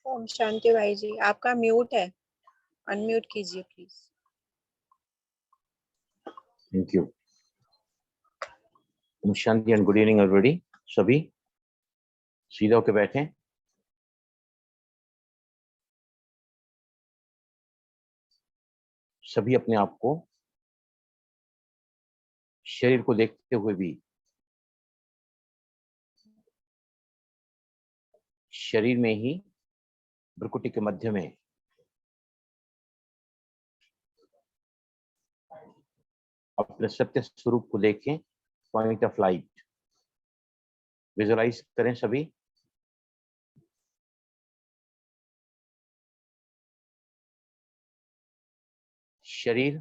ओम शांति भाई जी, आपका म्यूट है, अनम्यूट कीजिए प्लीज। Thank you. ओम शांति एंड गुड इवनिंग एवरीबॉडी। सभी सीधा होकर बैठे। सभी अपने आप को शरीर को देखते हुए भी शरीर में ही भ्रुकुटी के मध्य में अपने सत्य स्वरूप को देखें। पॉइंट ऑफ लाइट विजुअलाइज करें सभी। शरीर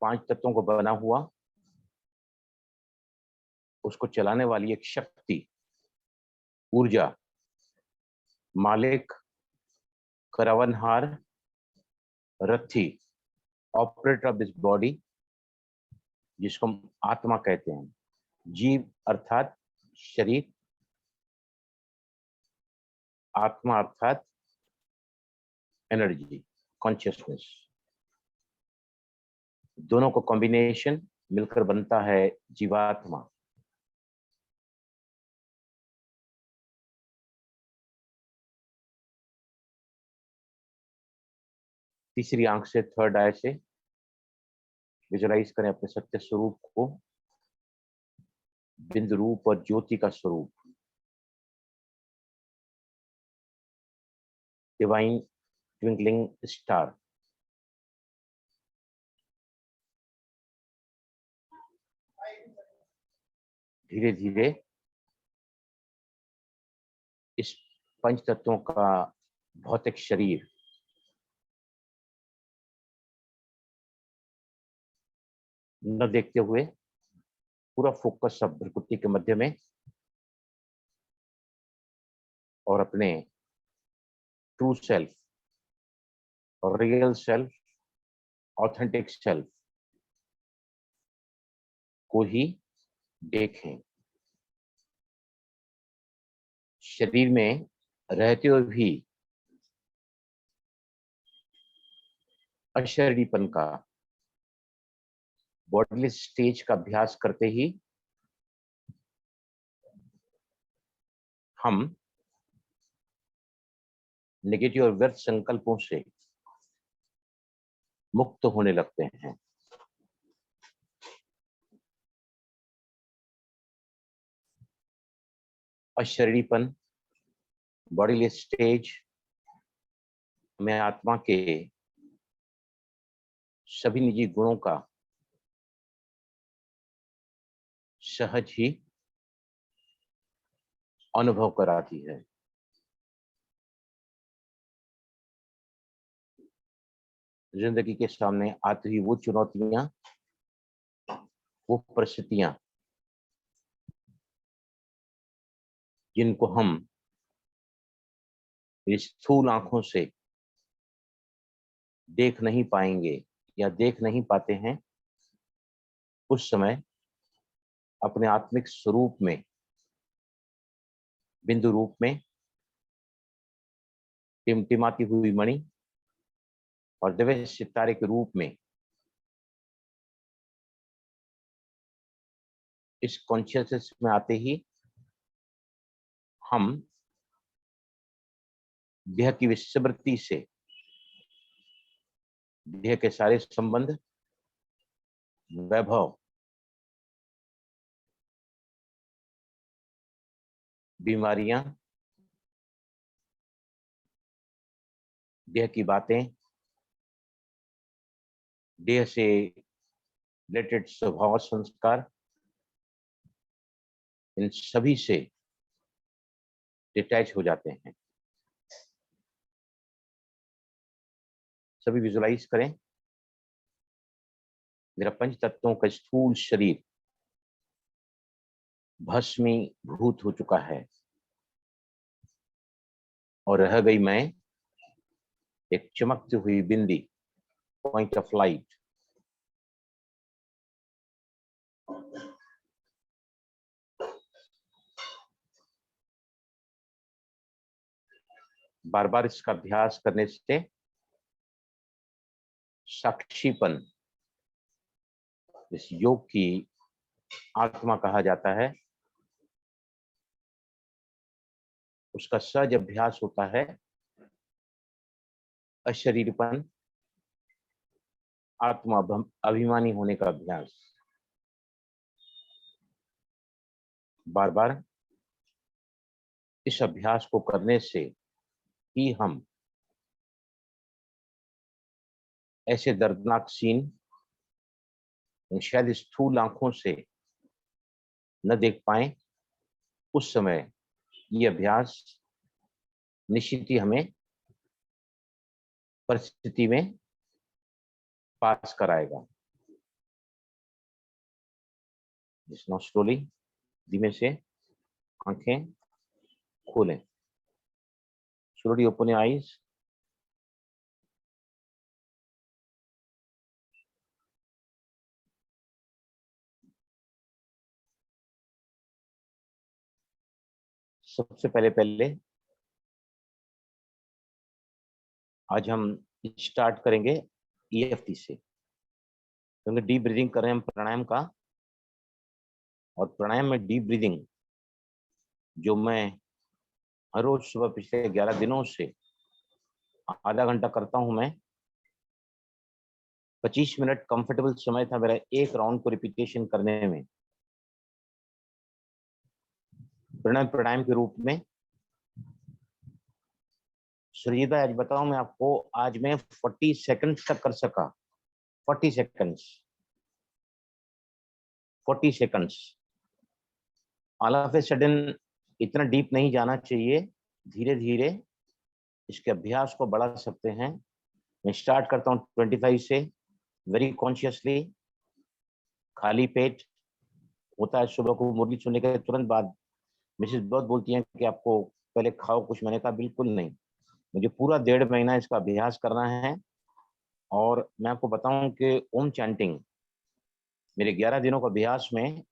5 तत्वों को बना हुआ, उसको चलाने वाली एक शक्ति, ऊर्जा, मालिक, करावनहार, रथी, ऑपरेटर ऑफ दिस बॉडी, जिसको हम आत्मा कहते हैं। जीव अर्थात शरीर, आत्मा अर्थात एनर्जी, कॉन्शियसनेस। दोनों का कॉम्बिनेशन मिलकर बनता है जीवात्मा। तीसरी आंख से, थर्ड आई से विजुअलाइज करें अपने सत्य स्वरूप को, बिंदु रूप और ज्योति का स्वरूप, डिवाइन ट्विंकलिंग स्टार। धीरे धीरे इस पंच तत्वों का भौतिक शरीर न देखते हुए पूरा फोकस सब भ्रुकुटी के मध्य में और अपने ट्रू सेल्फ और रियल सेल्फ, ऑथेंटिक सेल्फ को ही देखें। शरीर में रहते हुए भी अशरीरीपन का, बॉडीलेस स्टेज का अभ्यास करते ही हम नेगेटिव और व्यर्थ संकल्पों से मुक्त होने लगते हैं। अशरीरीपन, बॉडीलेस स्टेज में आत्मा के सभी निजी गुणों का सहज ही अनुभव कराती है। जिंदगी के सामने आती हुई वो चुनौतियां, वो परिस्थितियां जिनको हम इस स्थूल आंखों से देख नहीं पाएंगे या देख नहीं पाते हैं, उस समय अपने आत्मिक स्वरूप में, बिंदु रूप में, टिमटिमाती हुई मणि और दिव्य सितारे के रूप में इस कॉन्शियसनेस में आते ही हम देह की विस्मृति से, देह के सारे संबंध, वैभव, बीमारियां, देह की बातें, देह से रिलेटेड स्वभाव संस्कार, इन सभी से डिटैच हो जाते हैं। सभी विजुलाइज करें, मेरा पंच तत्वों का स्थूल शरीर भस्मीभूत हो चुका है और रह गई मैं एक चमकती हुई बिंदी, पॉइंट ऑफ लाइट। बार बार इसका अभ्यास करने से साक्षीपन, इस योग की आत्मा कहा जाता है, उसका सहज अभ्यास होता है। अशरीरपन, आत्मा अभिमानी होने का अभ्यास। बार बार इस अभ्यास को करने से ही हम ऐसे दर्दनाक सीन शायद स्थूल आंखों से न देख पाए, उस समय ये अभ्यास निश्चित ही हमें परिस्थिति में पास कराएगा। स्लोली, धीमे से आंखें खोलें। Slowly open your eyes. सबसे पहले आज हम स्टार्ट करेंगे EFT से, क्योंकि डीप ब्रीदिंग कर रहे हैं हम प्राणायाम का। और प्राणायाम में डीप ब्रीदिंग जो मैं हर रोज सुबह पिछले 11 दिनों से आधा घंटा करता हूं, मैं 25 मिनट कंफर्टेबल समय था मेरा एक राउंड को रिपीटेशन करने में। प्राणायाम के रूप में सुरजीता, आज बताऊं मैं आपको, आज मैं 40 सेकंड्स तक कर सका। 40 seconds. All of a sudden इतना डीप नहीं जाना चाहिए, धीरे धीरे इसके अभ्यास को बढ़ा सकते हैं। मैं स्टार्ट करता हूँ 25 से, वेरी कॉन्शियसली। खाली पेट होता है सुबह को, मुरली सुनने के तुरंत बाद मिसेज बहुत बोलती हैं कि आपको पहले खाओ कुछ। मैंने कहा बिल्कुल नहीं, मुझे पूरा 1.5 महीना इसका अभ्यास करना है। और मैं आपको बताऊं कि ओम चैंटिंग मेरे 11 दिनों का अभ्यास में,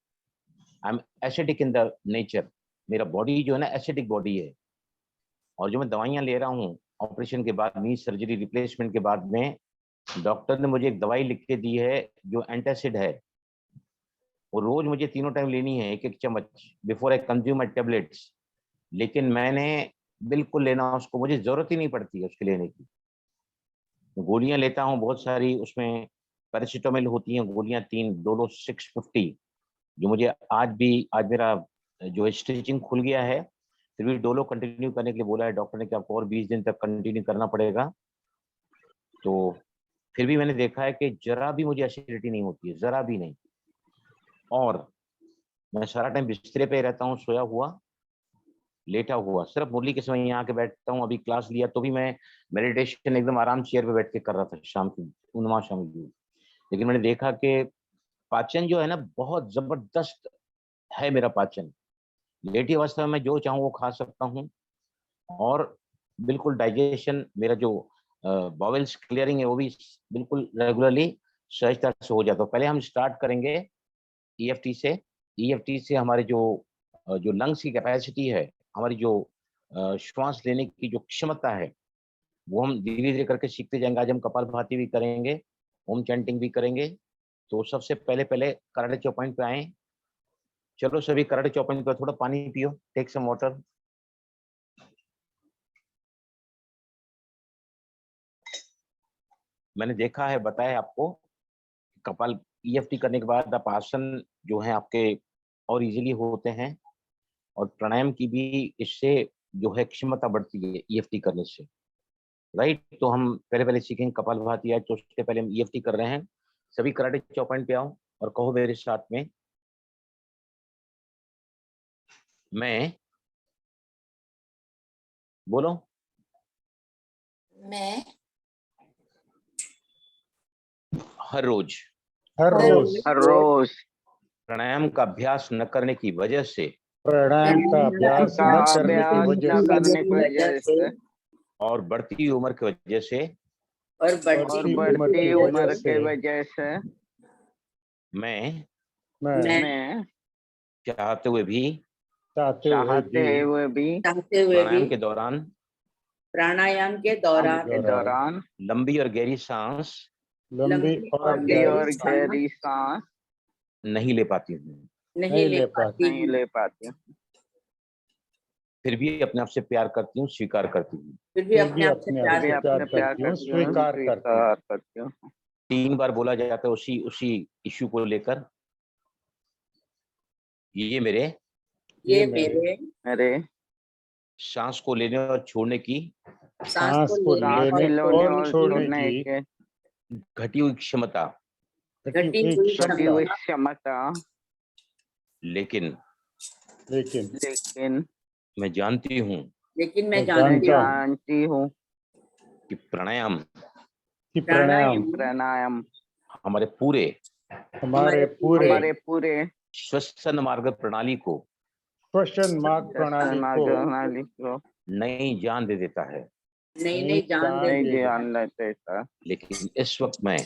I am acidic in the nature. मेरा बॉडी जो है ना, एसिडिक बॉडी है। और जो मैं दवाइयां ले रहा हूँ ऑपरेशन के बाद, नी सर्जरी रिप्लेसमेंट के बाद में, डॉक्टर ने मुझे एक दवाई लिख के दी है जो एंटासिड है। वो रोज मुझे 3 टाइम लेनी है, 1-1 चम्मच, before I consume my tablets. लेकिन मैंने बिल्कुल लेना उसको, मुझे जरूरत ही नहीं पड़ती है उसके लेने की। गोलियां लेता हूँ बहुत सारी, उसमें पैरासीटामोल होती हैं गोलियां 3 डोलो 650, जो मुझे आज मेरा जो स्टिचिंग खुल गया है, फिर भी डोलो कंटिन्यू करने के लिए बोला है डॉक्टर ने कि आपको और 20 दिन तक कंटिन्यू करना पड़ेगा। तो फिर भी मैंने देखा है कि जरा भी मुझे एसिडिटी नहीं होती है, जरा भी नहीं। और मैं सारा टाइम बिस्तरे पे रहता हूँ, सोया हुआ, लेटा हुआ। सिर्फ मुरली के समय यहाँ आके बैठता हूँ। अभी क्लास लिया तो भी मैं मेडिटेशन एकदम आराम चेयर पे बैठ के कर रहा था शाम की, उनमा शाम की। लेकिन मैंने देखा कि पाचन जो है ना, बहुत जबरदस्त है मेरा पाचन। लेटी अवस्था में मैं जो चाहूँ वो खा सकता हूँ। और बिल्कुल डाइजेशन, मेरा जो बॉवेल्स क्लियरिंग है वो भी बिल्कुल रेगुलरली सहजता से हो जाता है। पहले हम स्टार्ट करेंगे EFT से। EFT से हमारे जो लंग्स की कैपेसिटी है, हमारी जो श्वास लेने की जो क्षमता है, वो हम धीरे धीरे करके सीखते जाएंगे। आज हम कपालभाति भी करेंगे, ओम चैंटिंग भी करेंगे। तो सबसे पहले कराटे चौपाइन पे आए। चलो सभी कराटे चौपाइन पे, थोड़ा पानी पियो, टेक सम वाटर। मैंने देखा है, बताया आपको, कपाल EFT करने के बाद आप आसन जो है आपके और इजीली होते हैं। और प्राणायाम की भी इससे जो है क्षमता बढ़ती है EFT करने से, राइट। तो हम पहले सीखेंगे कपालभाति। आज तो उसके पहले हम EFT कर रहे हैं। सभी कराटे चौपाइन पे आओ और कहो मेरे साथ में, मैं, बोलो, मैं हर रोज हर रोज हर रोज प्राणायाम का अभ्यास न करने की वजह से प्राणायाम का अभ्यास न करने की वजह से और बढ़ती उम्र की वजह से और बढ़ती उम्र की वजह से मैं मैं चाहते हुए भी चाहते हुए भी प्राणायाम के दौरान प्राणायाम के के दौरान दौरान लंबी और गहरी सांस लंबी और गहरी गहरी सांस गहरी सांस नहीं ले पाती हूँ, नहीं ले पाती नहीं हूँ, ले पाती हूँ, फिर भी अपने आप से प्यार करती हूँ, स्वीकार करती हूँ। फिर भी अपने आप से फिर प्यार भी करती अपने हूँ। प्यार करती हूँ, स्वीकार करती हूँ। 3 बार बोला जाता है उसी उसी इश्यू को लेकर। ये मेरे ये मेरे मेरे सांस को लेने और छोड़ने की सांस को सांस लेने लेने और और छोड़ने छोड़ने की के घटी हुई क्षमता, घटी हुई घटी हुई क्षमता, क्षमता, लेकिन लेकिन मैं जानती हूँ लेकिन मैं मैं जानती हूँ जानती हूँ कि प्राणायाम प्राणायाम हमारे पूरे हमारे पूरे हमारे पूरे श्वसन मार्ग प्रणाली को श्वसन मार्ग प्रणाली को नई जान दे देता है। नई नई जान नहीं देती है। जान लेते था, लेकिन इस वक्त मैं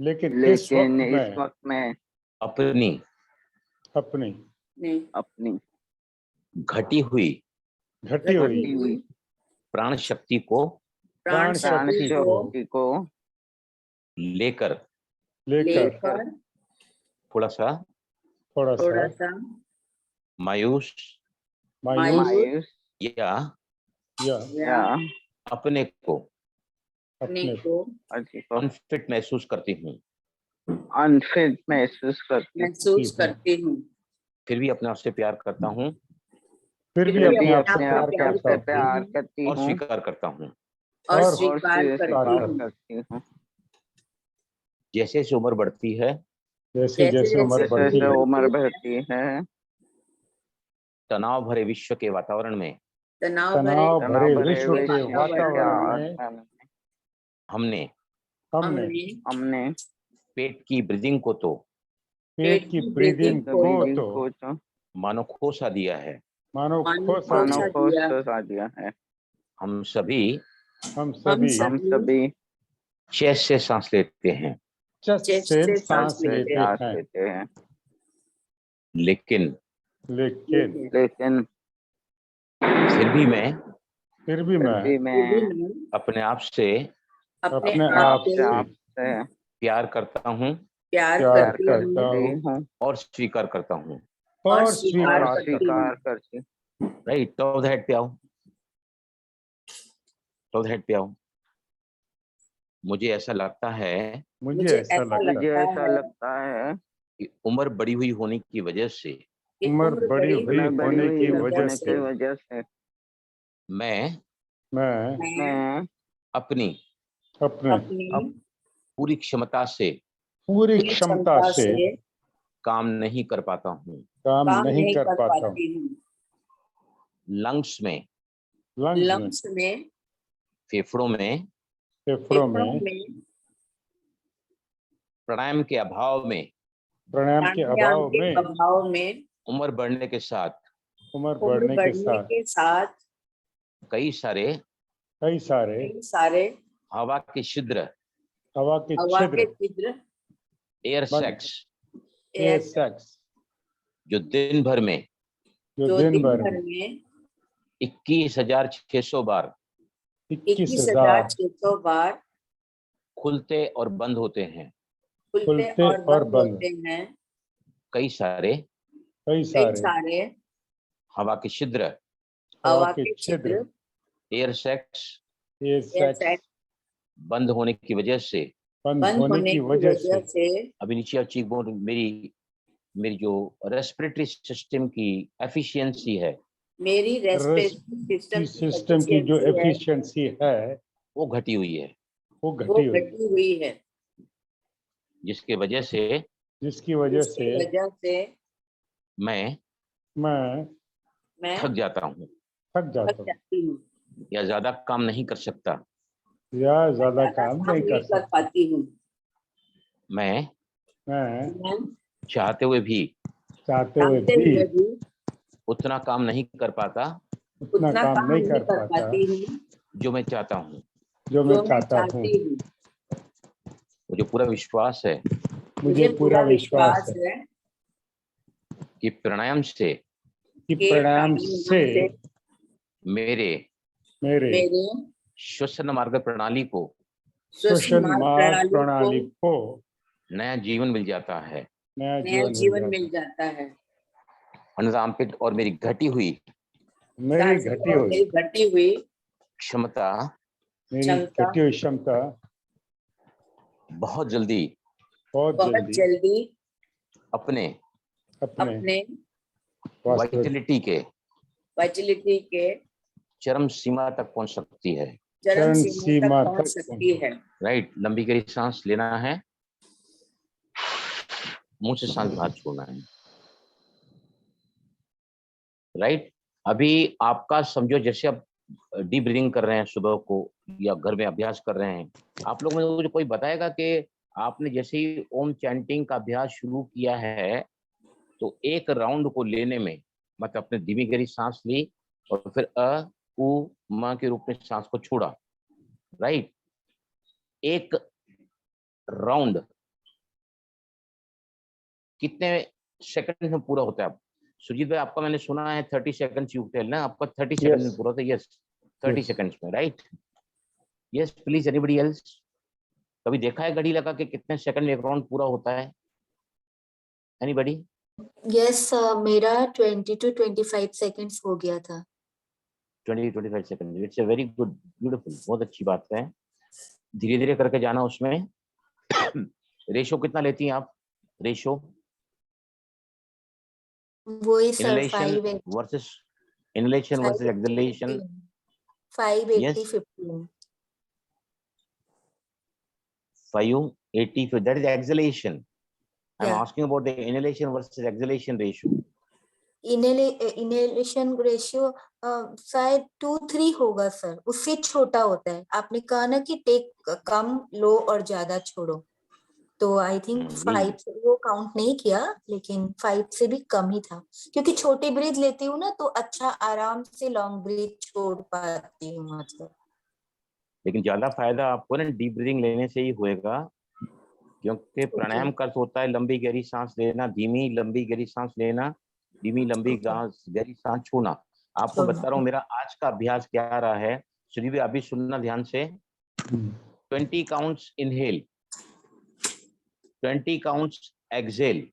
लेकिन इस वक्त मैं अपनी नहीं, अपनी घटी हुई घटी हुई प्राण शक्ति को प्राण शक्ति को शक्ति को लेकर लेकर थोड़ा सा थोड़ा सा मायूस मायूस या या अपने को अपने को अनफिट महसूस करती हूँ, अनफिट महसूस करती हूँ, फिर भी अपने आप से प्यार करता हूँ फिर भी अपने आप से प्यार करती और हूँ स्वीकार करता हूँ। और स्वीकार करती हूँ। जैसे जैसे उम्र बढ़ती है, जैसे जैसे उम्र बढ़ती है, तनाव भरे विश्व के वातावरण में तनाव भरे भरे विश्व के वातावरण में हमने पेट की ब्रीदिंग को तो पेट की ब्रीदिंग को तो मानो खो सा दिया है। मानो खोसा दिया है। हम सभी हम सभी चेस्ट से सांस लेते हैं, चेस्ट से सांस लेते हैं, लेकिन फिर भी मैं अपने आप से अपने आप से प्यार करता हूँ प्यार करती हूँ और स्वीकार करता हूँ। और स्वीकार करती हूँ। Right, top of the head पे आओ, टॉप ऑफ द हेड पे आओ। मुझे ऐसा लगता है कि उम्र बड़ी हुई होने की वजह से मैं अपनी पूरी क्षमता से काम नहीं कर पाता हूँ। लंग्स में, फेफड़ों में प्राणायाम के अभाव में उम्र बढ़ने के साथ कई सारे हवा के छिद्र एयर सैक्स जो दिन भर में 21,600 बार खुलते और बंद होते हैं। कई सारे हवा के छिद्र एयर सैक्स बंद होने की वजह से अभी नीचे चीक बोन मेरी जो रेस्पिरेटरी सिस्टम की एफिशिएंसी है, मेरी रेस्पिरेटरी सिस्टम की जो एफिशिएंसी है वो घटी हुई है, जिसकी वजह से मैं थक जाता हूँ या ज्यादा काम नहीं कर सकता। मैं चाहते हुए भी उतना काम नहीं कर पाता जो मैं चाहता हूँ। मुझे पूरा विश्वास है कि प्राणायाम से मेरे मेरे मेरे श्वसन मार्ग प्रणाली को श्वसन मार्ग प्रणाली को नया जीवन मिल जाता है। नया नया जीवन जीवन मिल जाता है। अनजामपित और मेरी घटी हुई मेरी घटी और हुई मेरी घटी हुई क्षमता मेरी क्षमता घटी हुई क्षमता बहुत जल्दी बहुत बहुत जल्दी अपने अपने वाइटलिटी के वाइटलिटी के चरम सीमा तक पहुंच सकती है। चरम चरम सीमा सीमा तक पहुंच तक सकती है। राइट, लंबी गहरी सांस लेना है, मुंह से सांस बाहर छोड़ना है। राइट, अभी आपका समझो जैसे आप डीप ब्रीदिंग कर रहे हैं सुबह को या घर में अभ्यास कर रहे हैं, आप लोग में मुझे कोई बताएगा कि आपने जैसे ही ओम चैंटिंग का अभ्यास शुरू किया है तो एक राउंड को लेने में मतलब अपने धीमी गहरी सांस ली और फिर अ उ म के रूप में सांस को छोड़ा। राइट, एक राउंड कितने सेकंड में पूरा होता है? आप सुजीत भाई, आपका मैंने सुना है 30 सेकंड्स यू टेल ना, आपका 30 सेकंड में पूरा होता है? यस, 30 सेकंड्स में। Right, yes please, anybody else? कभी देखा है घड़ी लगा के कितने सेकंड में एक राउंड पूरा होता है? एनीबॉडी? यस मेरा 20 to 25 सेकंड्स हो गया था। 20-25 second, it's a very good, beautiful, बहुत अच्छी बात है। धीरे धीरे करके जाना उसमें। रेशो कितना लेती हैं आप? रेशो वही sir inhalation versus inhalation versus exhalation. 580 15 580, that is exhalation. I'm Yeah. asking about the inhalation versus exhalation ratio. Inhalation ratio शायद 2-3 होगा सर, उससे छोटा होता है। आपने कहा ना कि टेक कम लो और ज्यादा छोड़ो, तो आई थिंक 5 से वो काउंट नहीं किया, लेकिन 5 से भी कम ही था, क्योंकि छोटी ब्रीथ लेती हूँ ना तो अच्छा आराम से लॉन्ग ब्रीथ छोड़ पाती हूँ मतलब। लेकिन ज्यादा फायदा आपको ना डीप ब्रीदिंग लेने से ही होएगा, क्योंकि प्राणायाम का अर्थ होता है लंबी गहरी सांस लेना, धीमी लंबी गहरी सांस लेना, धीमी लंबी गहरी सांस छोड़ना। आपको बता रहा हूँ मेरा आज का अभ्यास क्या रहा है। सुधी भी अभी सुनना ध्यान से। 20 counts inhale, 20 counts exhale,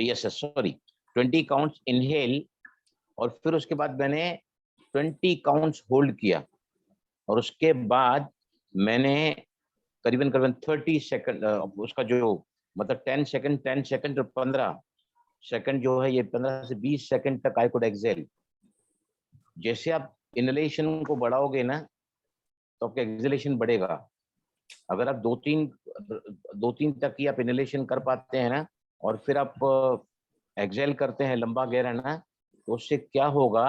yes sorry 20 counts inhale, और फिर उसके बाद मैंने 20 काउंट्स होल्ड किया, और उसके बाद मैंने करीबन 30 सेकंड उसका जो मतलब 10 सेकंड और 15 सेकंड जो है, ये 15 से 20 सेकंड तक आई कुड एक्सहेल। जैसे आप इनहेलेशन को बढ़ाओगे ना तो आपका एक्सहेलेशन बढ़ेगा। अगर आप 2-3 तक ही आप इनहेलेशन कर पाते हैं ना, और फिर आप एक्सहेल करते हैं लंबा गहरा ना, तो उससे क्या होगा,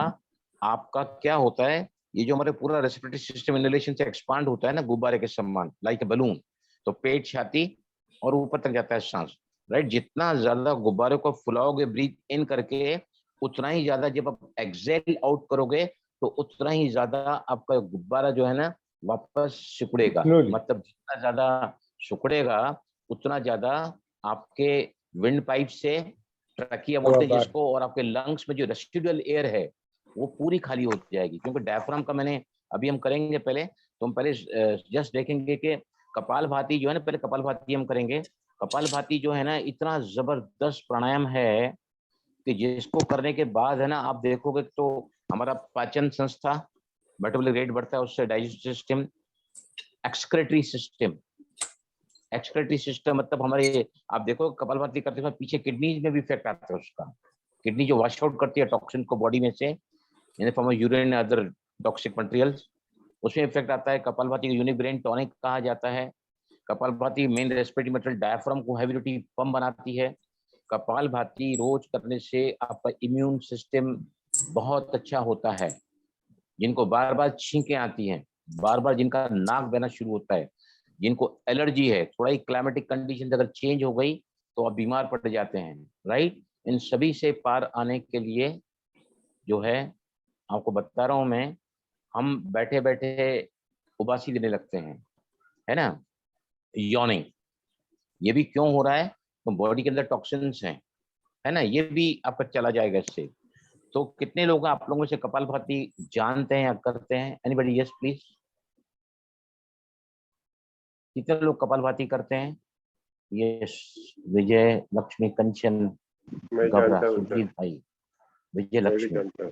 आपका क्या होता है, ये जो हमारे पूरा रेस्पिरेटरी सिस्टम इनहेलेशन से एक्सपांड होता है ना गुब्बारे के समान, लाइक ए बलून, तो पेट, छाती और ऊपर तक जाता है सांस। राइट, जितना ज्यादा गुब्बारे को फुलाओगे ब्रीथ इन करके, उतना ही ज्यादा जब आप एक्सहेल आउट करोगे तो उतना ही ज्यादा आपका गुब्बारा जो है ना वापस सिकुड़ेगा। मतलब जितना ज्यादा सिकुड़ेगा उतना ज्यादा आपके विंड पाइप से ट्रकिया बोलते हैं जिसको, और आपके लंग्स में जो रेसिडुअल एयर है वो पूरी खाली हो जाएगी। क्योंकि डायफ्राम का मैंने अभी हम करेंगे पहले, तो हम पहले जस्ट देखेंगे कि कपालभाति जो है ना, पहले कपालभाति हम करेंगे। कपालभाति जो है ना इतना जबरदस्त प्राणायाम है कि जिसको करने के बाद है ना आप देखोगे तो हमारा पाचन संस्था, मेटाबॉलिक रेट बढ़ता है, उससे डाइजेस्टिव सिस्टम, एक्सक्रेटरी सिस्टम मतलब हमारे, आप देखो कपालभाति करते समय पीछे किडनीज में भी इफेक्ट आता है उसका। किडनी जो वॉश आउट करती है टॉक्सिन को बॉडी में से in form of urine other toxic materials, उसमें इफेक्ट आता है। कपालभाति को यूनिक ब्रेन टॉनिक कहा जाता है। Kapalbhati main respiratory material diaphragm को हैवी ड्यूटी पंप बनाती है। कपालभाति रोज करने से आपका इम्यून सिस्टम बहुत अच्छा होता है। जिनको बार बार छींकें आती हैं, बार बार जिनका नाक बहना शुरू होता है, जिनको एलर्जी है, थोड़ा ही क्लाइमेटिक कंडीशन अगर चेंज हो गई तो आप बीमार पड़ जाते हैं। राइट, इन सभी से पार आने के लिए जो है आपको बता रहा हूं मैं, हम बैठे बैठे उबासी देने लगते हैं, है ना, यॉर्निंग। ये भी क्यों हो रहा है, तो बॉडी के अंदर टॉक्सिन्स हैं, है ना, ये भी आपका चला जाएगा इससे। तो कितने लोग आप लोगों से कपालभाति जानते हैं या करते हैं? एनीबॉडी? Yes please. कितने लोग कपालभाति करते हैं? यस, विजय, लक्ष्मी, कंचन, मैं गबरा, जानता हूँ सर, सुजीत भाई, विजय मैं भी लक्ष्मी। जानता हूँ।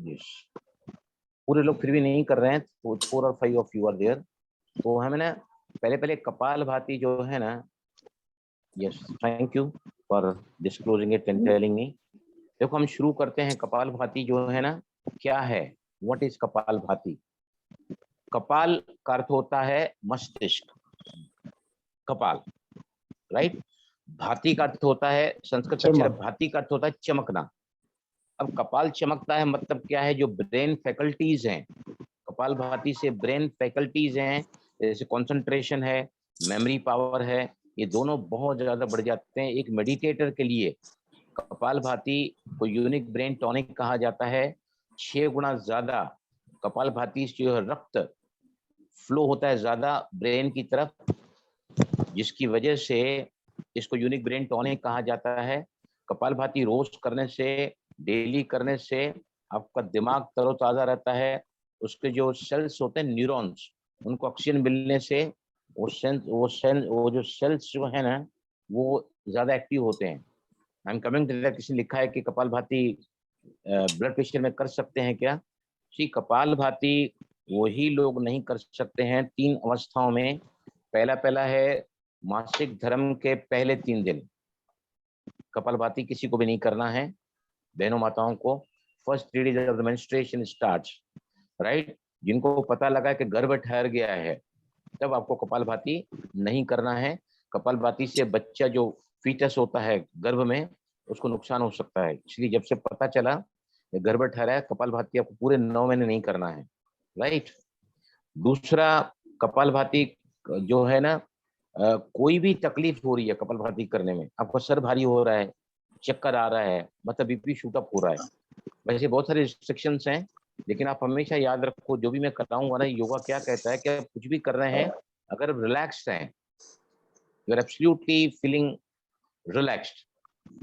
यस, पूरे लोग फिर भी नहीं कर रहे हैं, तो 4 और 5 ऑफ यू आर देयर। तो हमें ना पहले कपालभाति जो है ना, yes, thank you for disclosing it and telling me. देखो हम शुरू करते हैं। कपालभाति जो है ना क्या है? What is kapalbhati? कपाल का अर्थ होता है मस्तिष्क, कपाल, राइट। भाति का अर्थ होता है, संस्कृत अक्षर चमक। भाति का अर्थ होता है चमकना। अब कपाल चमकता है मतलब क्या है? जो ब्रेन फैकल्टीज हैं, कपाल भाति से ब्रेन फैकल्टीज हैं, जैसे कंसंट्रेशन है, मेमोरी पावर है, ये दोनों बहुत ज्यादा बढ़ जाते हैं। एक मेडिटेटर के लिए कपाल भाति को यूनिक ब्रेन टॉनिक कहा जाता है। 6 गुना ज्यादा कपाल भाति से जो है रक्त फ्लो होता है ज्यादा ब्रेन की तरफ, जिसकी वजह से इसको यूनिक ब्रेन टॉनिक कहा जाता है। कपाल भाति रोज करने से, डेली करने से आपका दिमाग तरोताजा रहता है। उसके जो सेल्स होते हैं, न्यूरॉन्स, उनको ऑक्सीजन मिलने से वो जो सेल्स जो है ना वो ज्यादा एक्टिव होते हैं। I am coming to that. किसी ने लिखा है कि कपाल भाति ब्लड प्रेशर में कर सकते हैं क्या? जी, कपाल भाति वही लोग नहीं कर सकते हैं 3 अवस्थाओं में। पहला है मासिक धर्म के पहले 3 दिन कपालभाति किसी को भी नहीं करना है, बहनों माताओं को। First 3 days of the menstruation starts, right. जिनको पता लगा कि गर्भ ठहर गया है तब आपको कपालभाति नहीं करना है। कपालभाति से बच्चा जो फीटस होता है गर्भ में, उसको नुकसान हो सकता है। इसलिए जब से पता चला कि गर्भ ठहरा है, कपालभाति आपको पूरे 9 महीने नहीं करना है, राइट। दूसरा, कपालभाति जो है ना, कोई भी तकलीफ हो रही है कपालभाति करने में, आपको सर भारी हो रहा है, चक्कर आ रहा है, मतलब बीपी शूट अप हो रहा है, वैसे बहुत सारे रिस्ट्रिक्शंस हैं, लेकिन आप हमेशा याद रखो, जो भी मैं कराऊंगा ना, योगा क्या कहता है कि आप कुछ भी कर रहे हैं, अगर आप रिलैक्स्ड हैं, you are absolutely feeling relaxed,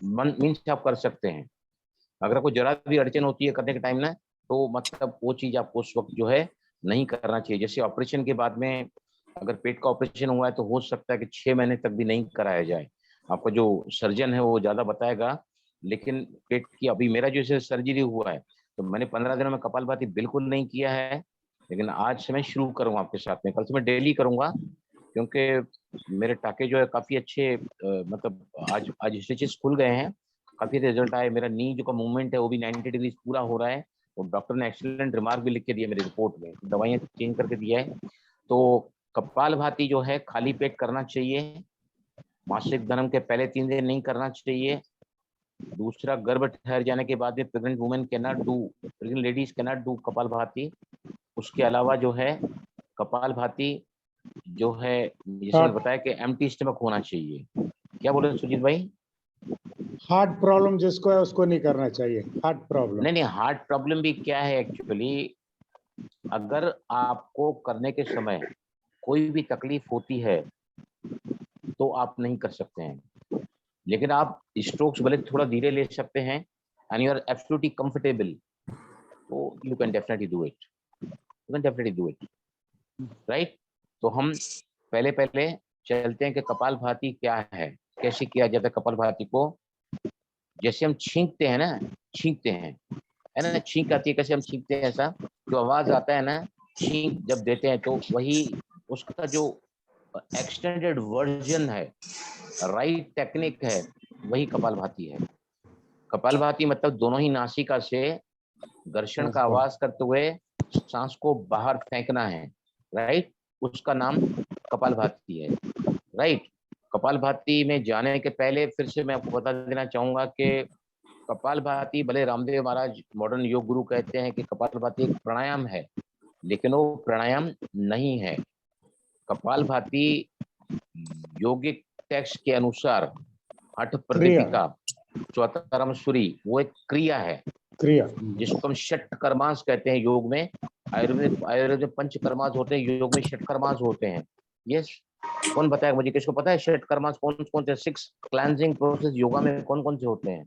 means आप कर सकते हैं। अगर आपको जरा भी अड़चन होती है करने के टाइम ना, तो मतलब वो चीज आपको उस वक्त जो है नहीं करना चाहिए। जैसे ऑपरेशन के बाद में अगर पेट का ऑपरेशन हुआ है तो हो सकता है कि 6 महीने तक भी नहीं कराया जाए। आपका जो सर्जन है वो ज्यादा बताएगा, लेकिन पेट की अभी मेरा जैसे सर्जरी हुआ है तो मैंने 15 दिनों में कपालभाति बिल्कुल नहीं किया है, लेकिन आज से मैं शुरू करूंगा आपके साथ में, कल से मैं डेली करूंगा, क्योंकि मेरे टाके जो है काफी अच्छे, मतलब आज स्टिचेस खुल गए हैं, काफी रिजल्ट आए। मेरा नी जो का मूवमेंट है वो भी 90 डिग्री पूरा हो रहा है, और डॉक्टर ने एक्सीलेंट रिमार्क भी लिख के दिया मेरी रिपोर्ट में, दवाइयाँ चेंज करके दिया है। तो कपालभाति जो है खाली पेट करना चाहिए, मासिक धर्म के पहले 3 दिन नहीं करना चाहिए। दूसरा, गर्भ ठहर जाने के बाद में pregnant women cannot do, pregnant ladies cannot do kapalbhati. उसके अलावा जो है कपालभाति जो है, जैसे मैंने बताया कि एम्प्टी स्टमक होना चाहिए। क्या बोल रहे हैं सुजीत भाई? हार्ट प्रॉब्लम जिसको है उसको नहीं करना चाहिए, हार्ट प्रॉब्लम। नहीं, हार्ट प्रॉब्लम भी क्या है एक्चुअली, अगर आपको करने के समय कोई भी तकलीफ होती है तो आप नहीं कर सकते हैं, लेकिन आप स्ट्रोक्स भले थोड़ा धीरे ले सकते हैं and you are absolutely comfortable, तो you can definitely do it, right. तो हम पहले चलते हैं कि कपालभाति क्या है, कैसे किया जाता है कपालभाति को। जैसे हम छींकते हैं ना, है ना, छींक आती है, कैसे हम छींकते हैं, ऐसा जो आवाज आता है ना, छींक जब देते हैं, तो वही उसका जो एक्सटेंडेड वर्जन है, राइट टेक्निक है, वही कपालभाति है। कपालभाति मतलब दोनों ही नासिका से घर्षण का आवाज करते हुए सांस को बाहर फेंकना है, राइट, उसका नाम कपालभाति है, राइट। कपालभाति में जाने के पहले फिर से मैं आपको बता देना चाहूंगा कि कपालभाति, भले रामदेव महाराज मॉडर्न योग गुरु कहते हैं कि कपालभाति एक प्राणायाम है, लेकिन वो प्राणायाम नहीं है। कपालभाति योगिक टेक्स्ट के अनुसार हठ प्रदीपिका चौतरम सूरी, वो एक क्रिया है, क्रिया जिसको हम षट कर्मांश कहते हैं योग में। आयुर्वेद में 5 कर्मांश होते हैं, योग में 6 कर्मांश होते हैं। यस, कौन बताएगा मुझे, किसको पता है 6 कर्मांश कौन कौन से? 6 क्लेंजिंग प्रोसेस योगा में कौन कौन से होते हैं?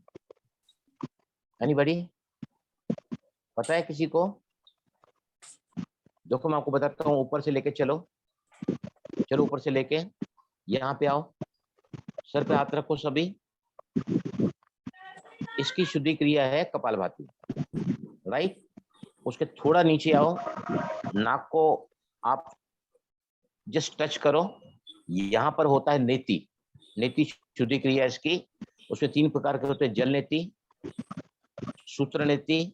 एनीबॉडी? पता है किसी को? देखो मैं आपको बताता हूँ, ऊपर से लेके चलो, चलो ऊपर से लेके यहाँ पे आओ, सर पे हाथ रखो सभी। इसकी शुद्धि क्रिया है कपालभाति, राइट? उसके थोड़ा नीचे आओ, नाक को आप जस्ट टच करो, यहाँ पर होता है नेति। नेति शुद्धि क्रिया इसकी। उसमें 3 प्रकार के होते हैं, जल नेति, सूत्र नेति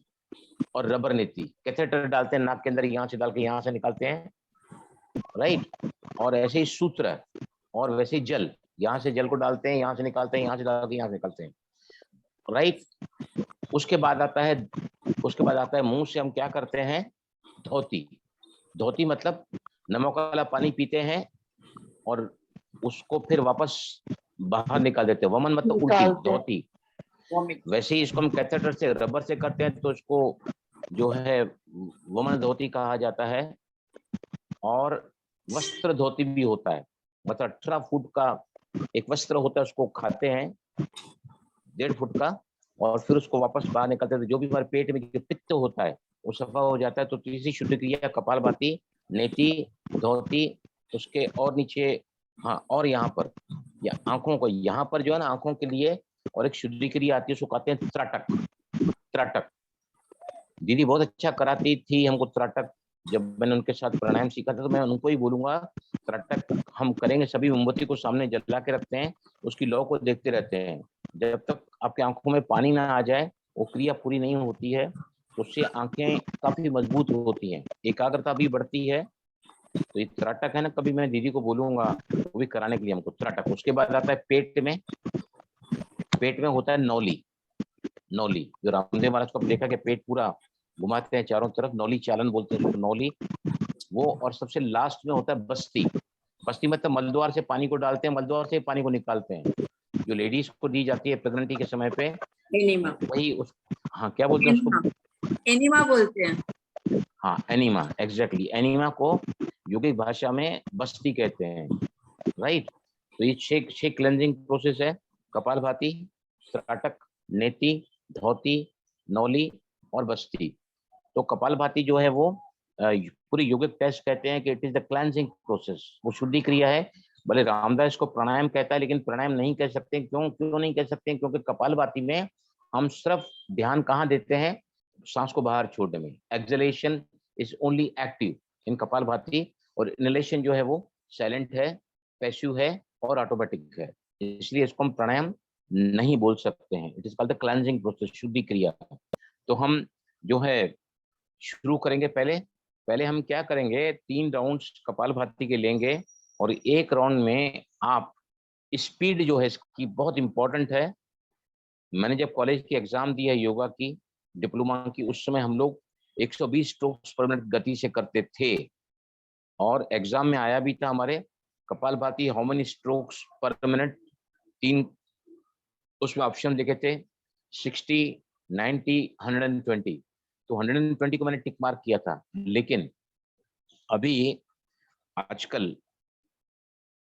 और रबर नेति। कैथेटर डालते हैं नाक के अंदर, यहाँ से डाल के यहाँ से निकालते हैं, राइट? और ऐसे ही सूत्र और वैसे ही जल, यहाँ से जल को डालते हैं, यहाँ से निकालते हैं, यहाँ से डाल के यहाँ से निकालते हैं, राइट? उसके बाद आता है मुंह से हम क्या करते हैं, धोती। धोती मतलब नमक वाला पानी पीते हैं और उसको फिर वापस बाहर निकाल देते हैं। वमन मतलब उल्टी, धोती। वैसे ही इसको हम कैथेटर से, रबर से करते हैं तो इसको जो है वमन धोती कहा जाता है। और वस्त्र धोती भी होता है, मतलब 18 फुट का एक वस्त्र होता है, उसको खाते हैं 1.5 फुट का, और फिर उसको वापस बाहर निकालते हैं। जो भी हमारे पेट में जो पित्त होता है वो सफा हो जाता है। तो तीसरी शुद्ध क्रिया कपालभाति, नेति, धोती, उसके और नीचे, हाँ, और यहाँ पर या आंखों को, यहाँ पर जो है ना आंखों के लिए और एक शुद्धि क्रिया आती है, उसको कहते हैं त्राटक। त्राटक दीदी बहुत अच्छा कराती थी हमको त्राटक। जब मैंने उनके साथ प्राणायाम सीखा था तो मैं उनको ही बोलूंगा त्राटक हम करेंगे। सभी मोमबत्ती को सामने जला के रखते हैं, उसकी लौ को देखते रहते हैं। जब तक आपकी आंखों में पानी ना आ जाए वो क्रिया पूरी नहीं होती है। उससे आंखें काफी मजबूत होती हैं, एकाग्रता भी बढ़ती है। तो ये त्राटक है ना, कभी मैं दीदी को बोलूंगा वो भी कराने के लिए हमको त्राटक। उसके बाद आता है पेट में। पेट में होता है नौली। नौली जो रामदेव महाराज को देखा कि पेट पूरा घुमाते हैं चारों तरफ, नौली चालन बोलते हैं उसको, नौली वो। और सबसे लास्ट में होता है बस्ती। बस्ती मतलब मलद्वार से पानी को डालते हैं, मलद्वार से पानी को निकालते हैं, जो लेडीज को दी जाती है प्रेगनेंसी के समय पे। एनिमा। वही उस, हाँ क्या बोलते हैं उसको? एनिमा बोलते हैं। हाँ एनीमा, एग्जैक्टली। एनीमा को योगिक भाषा में बस्ती कहते हैं, राइट? तो ये 6 क्लेंजिंग प्रोसेस है, कपालभाति, त्राटक, नेति, धोती, नौली और बस्ती। तो कपालभाति जो है वो पूरी योगिक टेस्ट कहते हैं कि it is the cleansing process, वो शुद्धि क्रिया है। भले रामदास को प्राणायाम कहता है, लेकिन प्राणायाम नहीं कह सकते। क्यों नहीं कह सकते? क्योंकि कपालभाति में हम सिर्फ ध्यान कहाँ देते हैं, सांस को बाहर छोड़ने में। Exhalation is only active in kapalbhati, और इनहेलेशन जो है वो साइलेंट है, पैसिव है और ऑटोमेटिक है। इसलिए इसको हम प्राणायाम नहीं बोल सकते हैं। It is called the cleansing process, शुद्धि क्रिया। तो हम जो है शुरू करेंगे। पहले हम क्या करेंगे, 3 राउंड्स कपालभाति के लेंगे, और एक राउंड में आप स्पीड जो है इसकी बहुत इंपॉर्टेंट है। मैंने जब कॉलेज की एग्जाम दी है योगा की, डिप्लोमा की, उस समय हम लोग 120 स्ट्रोक्स पर मिनट गति से करते थे। और एग्जाम में आया भी था हमारे कपालभाति हाउ मेनी स्ट्रोक्स पर मिनट, 3 उसमें ऑप्शन लिखे थे, 60, 90, 120। तो 120 को मैंने टिक मार्क किया था। लेकिन अभी आजकल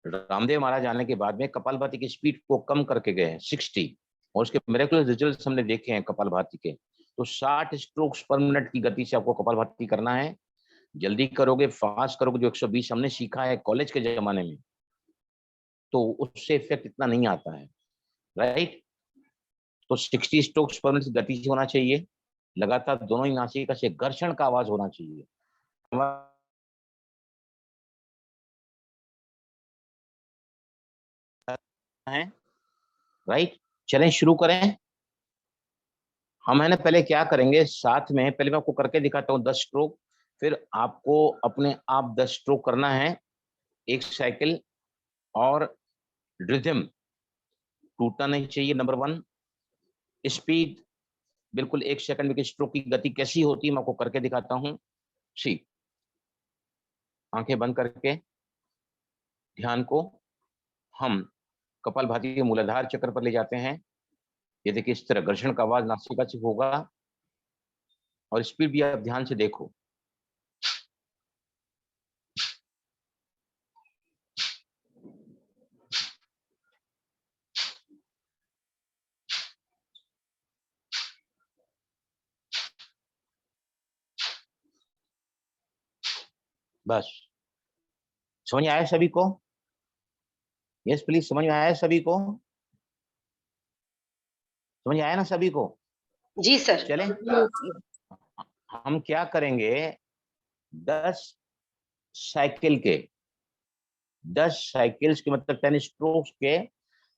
रामदेव महाराज आने के बाद में कपालभाति की स्पीड को कम करके गए हैं 60, और उसके मिरेकुलस रिजल्ट्स हमने देखे हैं कपालभाति के। तो 60 स्ट्रोक्स पर मिनट की गति से आपको कपालभाति करना है। जल्दी करोगे, फास्ट करोगे, जो 120 हमने सीखा है कॉलेज के जमाने में, तो उससे इफेक्ट इतना नहीं आता है, राइट? तो 60 स्ट्रोक्स पर मिनट गति से होना चाहिए, लगातार दोनों ही नासिका से घर्षण का आवाज होना चाहिए। है राइट? चलें शुरू करें। हम है ना पहले क्या करेंगे साथ में, पहले मैं आपको करके दिखाता हूँ 10 स्ट्रोक, फिर आपको अपने आप 10 स्ट्रोक करना है, एक साइकिल। और रिदम टूटना नहीं चाहिए, नंबर 1। स्पीड बिल्कुल 1 सेकंड में स्ट्रोक की गति कैसी होती है मैं आपको करके दिखाता हूँ। सी, आंखें बंद करके ध्यान को हम कपालभाति के मूलाधार चक्र पर ले जाते हैं। ये देखिए इस तरह घर्षण का आवाज नासिका से होगा, और स्पीड भी आप ध्यान से देखो। बस समझ में आया सभी को? यस प्लीज, समझ में आया सभी को? समझ में आया ना सभी को? जी सर। चलें हम क्या करेंगे, 10 साइकिल के 10 साइकिल्स के मतलब 10 स्ट्रोक्स के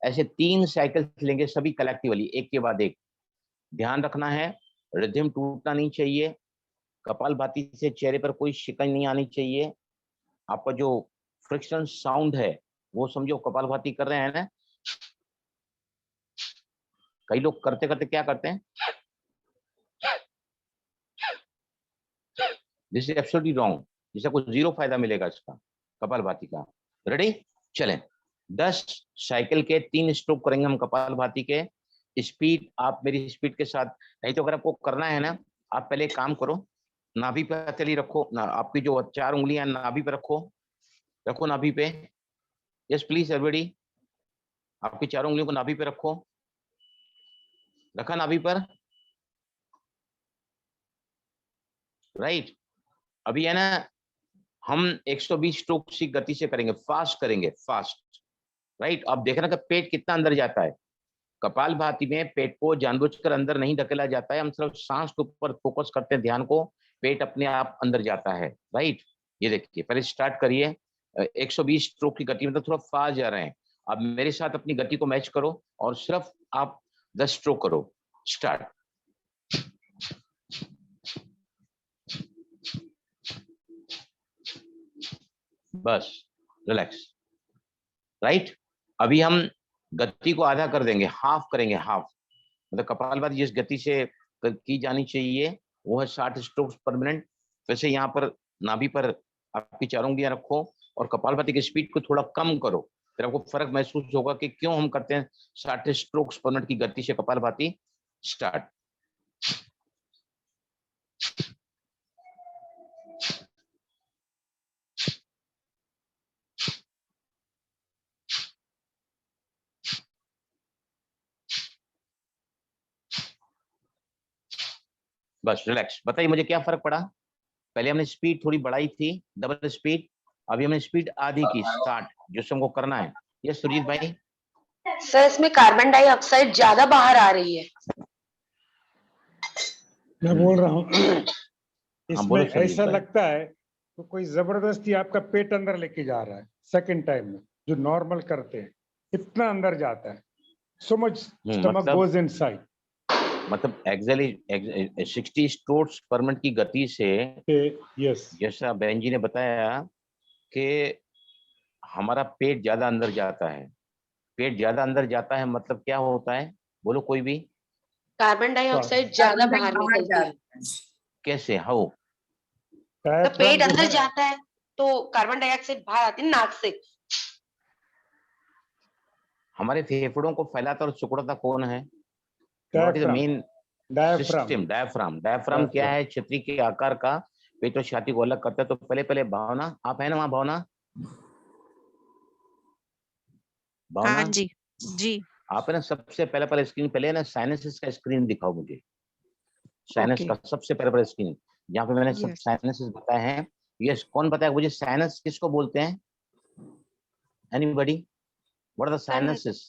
ऐसे 3 साइकिल लेंगे सभी कलेक्टिवली, एक के बाद एक। ध्यान रखना है रिदम टूटना नहीं चाहिए, कपालभाति से चेहरे पर कोई शिकन नहीं आनी चाहिए। आपका जो फ्रिक्शन साउंड है वो समझो कपालभाति कर रहे हैं ना, कई लोग करते करते क्या करते हैं, दिस इज एब्सोल्युटली रॉन्ग, जिससे कुछ जीरो फायदा मिलेगा इसका कपालभाति का। रेडी, चलें 10 साइकिल के 3 स्ट्रोक करेंगे हम कपालभाति के। स्पीड आप मेरी स्पीड के साथ, नहीं तो अगर आपको करना है ना, आप पहले एक काम करो, नाभि पे हथेली रखो ना, आपकी जो 4 उंगलियां नाभि पे रखो, रखो नाभि पे। यस प्लीज एवरीबॉडी, आपकी 4 उंगलियों को नाभि पे रखो, रखा नाभि पर, राइट। अभी है ना हम 120 स्ट्रोक की गति से करेंगे, फास्ट करेंगे, फास्ट, राइट। अब देखना कि पेट कितना अंदर जाता है। कपालभाति में पेट को जानबूझकर अंदर नहीं धकेला जाता है, हम सिर्फ सांस के ऊपर फोकस करते हैं ध्यान को, पेट अपने आप अंदर जाता है, राइट। ये देखिए पहले स्टार्ट करिए, 120 स्ट्रोक की गति में तो थोड़ा फास्ट जा रहे हैं। अब मेरे साथ अपनी गति को मैच करो और सिर्फ आप 10 स्ट्रोक करो। स्टार्ट, बस रिलैक्स, राइट। अभी हम गति को आधा कर देंगे, हाफ करेंगे, हाफ मतलब कपालभाति जिस गति से की जानी चाहिए वो है 60 स्ट्रोक्स पर मिनट। वैसे यहाँ पर नाभि पर आपकी 4 उंगलियां रखो और कपालभाति की स्पीड को थोड़ा कम करो, फिर आपको फर्क महसूस होगा कि क्यों हम करते हैं 60 स्ट्रोक्स पर मिनट की गति से कपालभाति। स्टार्ट, बस रिलैक्स। बताइए मुझे क्या फर्क पड़ा? पहले हमने स्पीड थोड़ी बढ़ाई थी, डबल स्पीड, अभी हमने स्पीड आधी की, 60 जो हमको करना है। ये सुरजीत भाई, सर इसमें कार्बन डाइऑक्साइड ज्यादा बाहर आ रही है। मैं बोल रहा हूँ हाँ बोलो इसमें सुरजीत ऐसा भाई। लगता है तो कोई जबरदस्ती आपका पेट अंदर लेके जा रहा है। सेकंड टाइम में जो नॉर्मल करते हैं इतना अंदर जाता है, so much stomach goes inside. मतलब एक्चुअली 60 स्ट्रोक्स पर मिनट की गति से, यस, जैसा बहन जी ने बताया कि हमारा पेट ज्यादा अंदर जाता है। पेट ज्यादा अंदर जाता है मतलब क्या होता है, बोलो कोई भी। कार्बन डाइऑक्साइड ज्यादा बाहर निकलती है। कैसे, हाउ? तो पेट अंदर जाता है तो कार्बन डाइऑक्साइड बाहर आती है नाक से। हमारे फेफड़ों को फैलाता और सिकुड़ता कौन है? What is the main system? Diaphragm. Diaphragm क्या है? छतरी के आकार का, पेट और छाती को अलग करता है। तो पहले भावना, आप है ना वहां? भावना, भावना, हाँ जी जी। आप है ना सबसे पहले स्क्रीन पहले ना साइनसिस का स्क्रीन दिखाओ मुझे, साइनस का सबसे पहले स्क्रीन जहाँ पे मैंने सब साइनसिस बताए हैं। यस, कौन बताया मुझे साइनस किसको बोलते हैं? Anybody? What are the sinuses?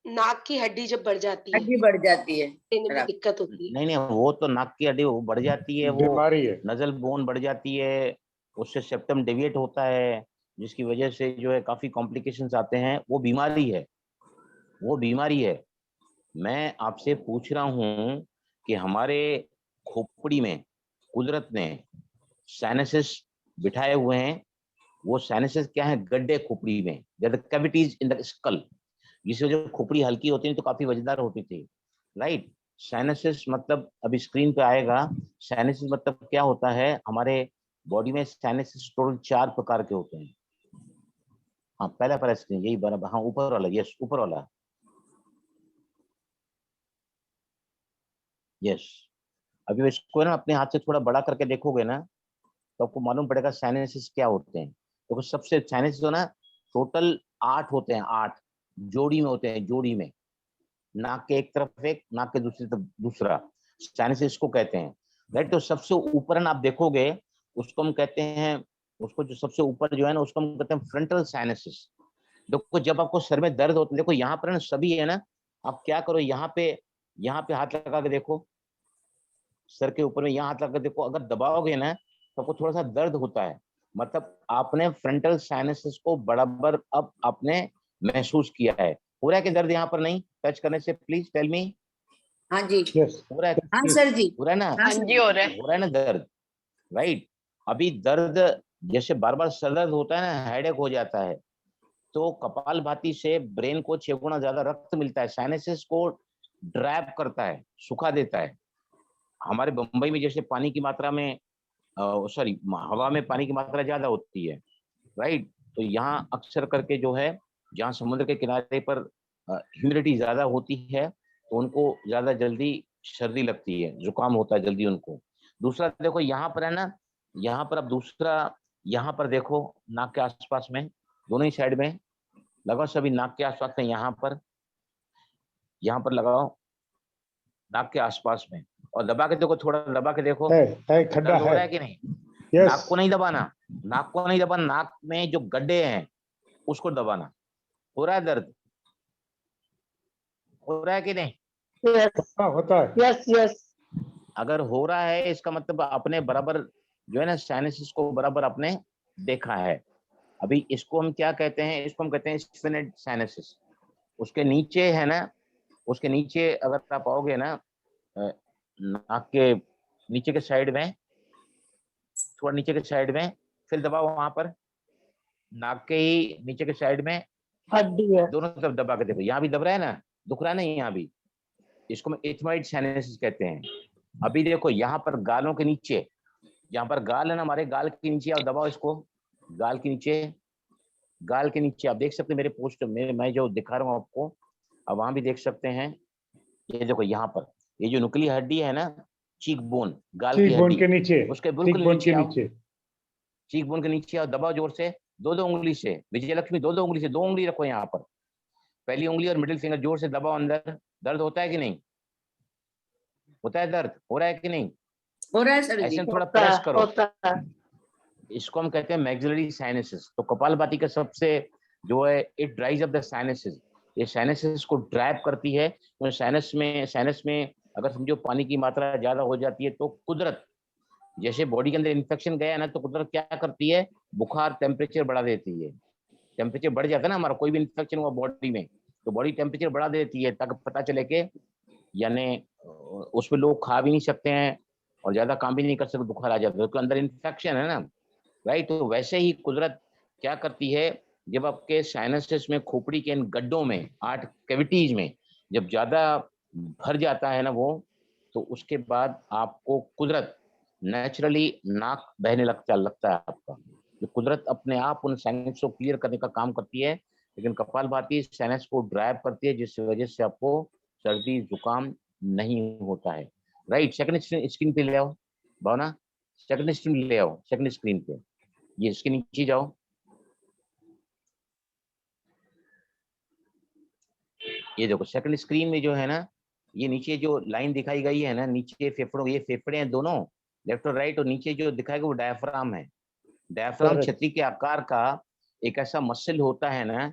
नाक की हड्डी जब बढ़ जाती है, हड्डी बढ़ जाती है, दिक्कत होती है। नहीं, वो तो नाक की हड्डी वो बढ़ जाती है, वो बीमारी है। नजल बोन बढ़ जाती है, उससे सेप्टम डेविएट होता है, जिसकी वजह से जो है काफी कॉम्प्लिकेशंस आते हैं। वो बीमारी है, वो बीमारी है। मैं आपसे पूछ रहा हूं कि हमारे खोपड़ी में कुदरत ने साइनसेस बिठाए हुए हैं। वो साइनसेस क्या है? गड्ढे खोपड़ी में, कैविटीज इन द स्कल, जिससे जो खोपड़ी हल्की होती है तो काफी वजनदार होती थी, राइट। साइनसेस मतलब अभी स्क्रीन पे आएगा। साइनसेस मतलब क्या होता है? हमारे बॉडी में साइनसेस टोटल 4 प्रकार के होते हैं। हाँ पहला स्क्रीन यही बराबर, हाँ ऊपर वाला, यस ऊपर वाला, यस। अभी इसको ना अपने हाथ से थोड़ा बड़ा करके देखोगे ना तो आपको मालूम पड़ेगा साइनसेस क्या होते हैं। तो सबसे साइनसेस हो ना टोटल 8 होते हैं, 8 जोड़ी में होते हैं, जोड़ी में, नाक के एक तरफ एक, नाक के दूसरी तरफ दूसरा, साइनसेस को कहते हैं, राइट। तो सबसे ऊपर आप देखोगे उसको हम कहते हैं उसको जो सबसे ऊपर जो है ना उसको हम कहते हैं फ्रंटल साइनसिस। देखो जब आपको सर में दर्द होता है, देखो यहाँ पर ना सभी है ना, आप क्या करो यहाँ पे हाथ लगा के देखो, सर के ऊपर में यहाँ हाथ लगा के देखो, अगर दबाओगे ना तो आपको थोड़ा सा दर्द होता है, मतलब आपने फ्रंटल साइनसिस को बराबर अब आपने महसूस किया है। हो रहा है कि दर्द यहाँ पर नहीं टच करने से? Please tell me. हाँ जी, Yes. हो रहा है? हाँ सर जी, हो रहा है ना? हाँ हाँ सर जी, हो रहा है। हो रहा है ना दर्द, राइट। अभी दर्द जैसे बार बार सर दर्द होता है ना, हेडेक हो जाता है, तो कपालभाति से ब्रेन को 6 गुना ज्यादा रक्त मिलता है, साइनसिस को ड्राइव करता है, सुखा देता है। हमारे बम्बई में जैसे पानी की मात्रा में सॉरी हवा में पानी की मात्रा ज्यादा होती है, राइट, तो यहाँ अक्सर करके जो है जहाँ समुद्र के किनारे पर ह्यूमिडिटी ज्यादा होती है तो उनको ज्यादा जल्दी सर्दी लगती है, जुकाम होता है जल्दी उनको। दूसरा देखो यहाँ पर है ना, यहाँ पर अब दूसरा, यहाँ पर देखो नाक के आसपास में, दोनों ही साइड में लगाओ, सभी नाक के आसपास में, यहाँ पर लगाओ नाक के आसपास में, और दबा के देखो, थोड़ा दबा के देखो, है खड्डा दर्द हो रहा है। है कि नहीं? Yes. नाक को नहीं दबाना, नाक को नहीं दबाना, नाक में जो गड्ढे हैं उसको दबाना। हो रहा है दर्द? हो रहा है कि नहीं? हाँ होता है। Yes yes. अगर हो रहा है इसका मतलब अपने बराबर जो है ना साइनसिस को बराबर आपने देखा है। अभी इसको हम क्या कहते हैं? इसको हम कहते हैं स्फेनिक साइनसिस। उसके नीचे है ना, उसके नीचे अगर आप आओगे ना नाक के नीचे के साइड में, थोड़ा नीचे के साइड में, फिर दबाओ वहां पर, नाक के ही नीचे के साइड में, हड्डी है। दोनों तरफ दबा के देखो, यहाँ भी दब रहा है ना, दुख रहा है ना यहाँ भी, इसको हम एथमाइड साइनसिस कहते हैं। अभी देखो यहाँ पर गालों के नीचे, यहाँ पर गाल है ना, हमारे गाल के नीचे आप दबाओ इसको, गाल के नीचे, गाल के नीचे आप देख सकते हैं मेरे पोस्ट में, मैं जो दिखा रहा हूँ आपको, अब वहां भी देख सकते हैं। ये देखो यहाँ पर, ये जो नुकीली हड्डी है ना, चीक बोन, गाल की चीक बोन हड्डी, के नीचे, उसके चीक बिल्कुल बोन नीचे के आओ, नीचे। चीक बोन के नीचे आओ, दबाओ जोर से, दो उंगली से, विजयलक्ष्मी दो उंगली से, 2 उंगली रखो यहाँ पर, पहली उंगली और मिडिल फिंगर जोर से दबाओ अंदर। दर्द होता है कि नहीं? होता है दर्द? हो रहा है कि नहीं? हो रहा है सर जी। ऐसे में थोड़ा होता प्रेस है, करो, होता है। इसको हम कहते हैं मैक्सिलरी साइनसिस। तो कपालभाति का सबसे जो है, इट ड्राइज अप द साइनसिस, ये साइनसिस को ड्राइव करती है। तो साइनस में अगर समझो पानी की मात्रा ज्यादा हो जाती है तो कुदरत, जैसे बॉडी के अंदर इन्फेक्शन गया ना, तो कुदरत क्या करती है, बुखार, टेम्परेचर बढ़ा देती है। टेम्परेचर बढ़ जाता है ना हमारा, कोई भी इन्फेक्शन हुआ बॉडी में तो बॉडी टेम्परेचर बढ़ा देती है, ताकि पता चले कि यानी उसमें लोग खा भी नहीं सकते हैं और ज्यादा काम भी नहीं कर सकते, बुखार आ जाता है, तो अंदर इन्फेक्शन है ना, राइट। तो वैसे ही कुदरत क्या करती है, जब आपके साइनसिस में, खोपड़ी के इन गड्ढों में, 8 कैविटीज में जब ज्यादा भर जाता है ना वो, तो उसके बाद आपको कुदरत नेचुरली नाक बहने लगता है आपका, जो कुदरत अपने आप उन साइनस को क्लियर करने का काम करती है। लेकिन कपालभाति साइनस को ड्राइव करती है, जिस वजह से आपको सर्दी जुकाम नहीं होता है, राइट। सेकंड स्क्रीन पे ले आओ भावना, सेकंड स्क्रीन ले आओ, सेकंड स्क्रीन पे, ये इसके नीचे जाओ, ये देखो सेकंड स्क्रीन में जो है ना, ये नीचे जो लाइन दिखाई गई है ना, नीचे फेफड़ों, ये फेफड़े हैं दोनों, लेफ्ट और राइट, और नीचे जो दिखाएगा वो डायफ्राम है। डायफ्राम छतरी के आकार का एक ऐसा मसल होता है ना,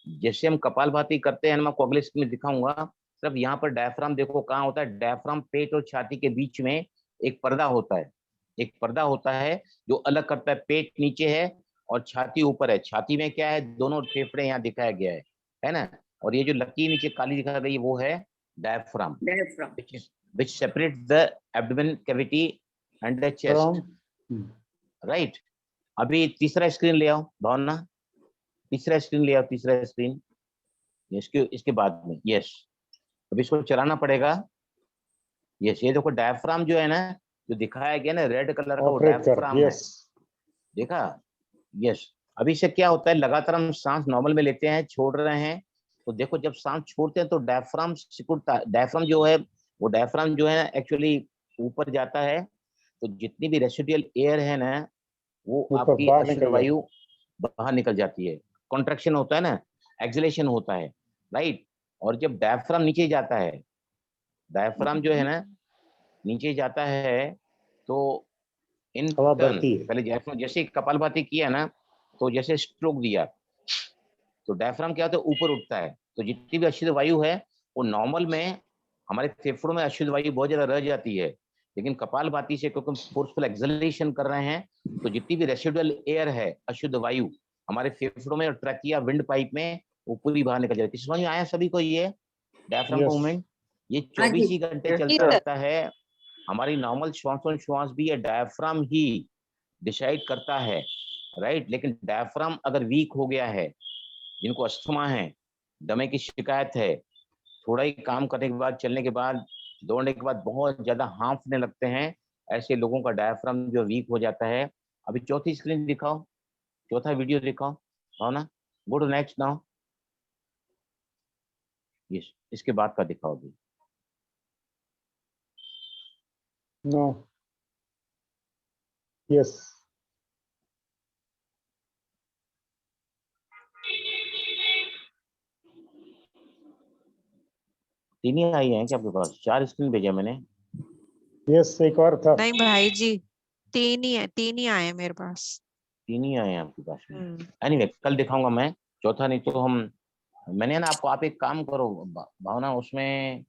जैसे हम कपालभाति करते हैं ना, मैं आपको अगले स्क्रीन में दिखाऊंगा, सिर्फ यहाँ पर डायफ्राम देखो कहाँ होता है, डायफ्राम पेट और छाती के बीच में एक पर्दा होता है, एक पर्दा होता है जो अलग करता है, पेट नीचे है और छाती ऊपर है। छाती में क्या है, दोनों फेफड़े यहाँ दिखाया गया है ना, और ये जो लकीर नीचे काली दिखा गई वो है diaphragm, diaphragm. which separates the abdomen cavity and the chest, right। अभी तीसरा स्क्रीन ले आओ भावना, तीसरा स्क्रीन ले आओ, तीसरा स्क्रीन, इसके बाद में, यस, अभी इसको चलाना पड़ेगा, यस। ये देखो डायफ्राम जो है ना, जो दिखाया गया ना रेड कलर का, वो डायफ्राम है, देखा, यस। अभी से क्या होता है, लगातार हम सांस नॉर्मल में लेते हैं, छोड़ रहे हैं, तो देखो जब सांस छोड़ते हैं तो डायफ्राम सिकुड़ता है, डायफ्राम जो है वो, डायफ्राम जो है ना एक्चुअली ऊपर जाता है, तो जितनी भी रेसिडुअल एयर है ना, वो आपकी अशुद्ध वायु बाहर निकल जाती है, कॉन्ट्रैक्शन होता है ना, एक्सलेशन होता है, राइट। और जब डायफ्राम नीचे जाता है, डायफ्राम जो है ना नीचे जाता है, तो इन हवा टर्न बढ़ती है। पहले डायफ्राम जैसे कपालभाति किया ना, तो जैसे स्ट्रोक दिया तो डायफ्राम क्या होता है, ऊपर उठता है। तो जितनी भी अशुद्ध वायु है वो नॉर्मल में हमारे फेफड़ों में अशुद्ध वायु बहुत ज्यादा रह जाती है, लेकिन कपालभाति से क्योंकि फोर्सफुल एक्सलेशन कर रहे हैं तो जितनी भी रेसिडुअल एयर है, अशुद्ध वायु हमारे फेफड़ों में और ट्रैकिया विंड पाइप में वो पूरी बाहर निकल जाती है। समझ में आया सभी को? ये डायफ्राम का Yes. मूवमेंट ये हाँ जी। 24 ही घंटे चलता रहता है। हमारी नॉर्मल श्वास भी ये डायफ्राम ही डिसाइड करता है, राइट। लेकिन डायफ्राम अगर वीक हो गया है, जिनको अस्थमा है, दमे की शिकायत है, थोड़ा ही काम करने के बाद, चलने के बाद, दौड़ने के बाद बहुत ज्यादा हांफने लगते हैं, ऐसे लोगों का डायफ्राम जो वीक हो जाता है। अभी चौथी स्क्रीन दिखाओ, चौथा वीडियो दिखाओ, हो ना, go to next now. Yes, इसके बाद का दिखाओ अभी। No. Yes. तीन ही आई हैं क्या आपके पास? 4 स्क्रीन भेजा मैंने। Yes, एक और था। नहीं भाई जी, 3 ही है, 3 ही आए हैं मेरे पास। 3 ही आए हैं आपके पास में। एनीवे कल दिखाऊंगा मैं चौथा, नहीं तो मैंने ना आपको, आप एक काम करो भावना, उसमें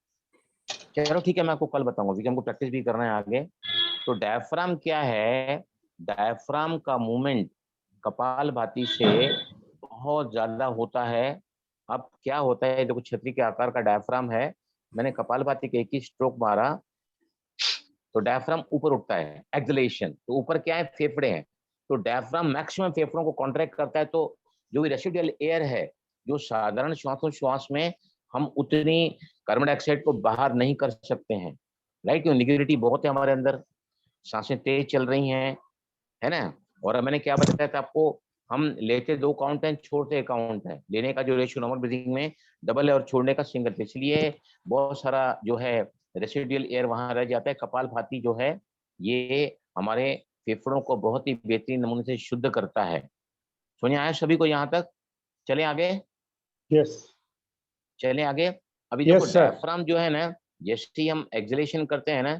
चलो ठीक है मैं आपको कल बताऊंगा क्योंकि हमको प्रैक्टिस भी करना है आगे। तो डायफ्राम क्या है, डायफ्राम का मूवमेंट कपालभाति से बहुत ज्यादा होता है। अब क्या होता है, देखो छतरी के आकार का डायफ्राम है, मैंने कपालभाति के एक ही स्ट्रोक मारा तो डायफ्राम ऊपर उठता है, एक्सलेशन। तो ऊपर क्या है, फेफड़े हैं, तो डायफ्राम मैक्सिमम फेफड़ों को कॉन्ट्रैक्ट करता है। तो जो भी रेसिडुअल एयर है, जो साधारण श्वास में हम उतनी कार्बन डाइऑक्साइड को बाहर नहीं कर सकते हैं, राइट, क्योंकि निगेटिविटी बहुत है हमारे अंदर, सांसें तेज चल रही हैं, है ना। और मैंने क्या बताया था आपको, हम लेते 2 काउंट हैं, छोड़ते 1 काउंट है। लेने का जो रेशियो नॉर्मल ब्रीथिंग में डबल है और छोड़ने का सिंगल है, इसलिए बहुत सारा जो है रेसिडुअल एयर वहां रह जाता है। कपालभाति जो है ये हमारे फेफड़ों को बहुत ही बेहतरीन नमूने से शुद्ध करता है। सुनिए आया सभी को यहाँ तक? चले आगे, Yes. चले आगे। अभी Yes, देखो sir. डायफ्राम जो है ना, जैसे ही हम एक्सलेशन करते हैं ना,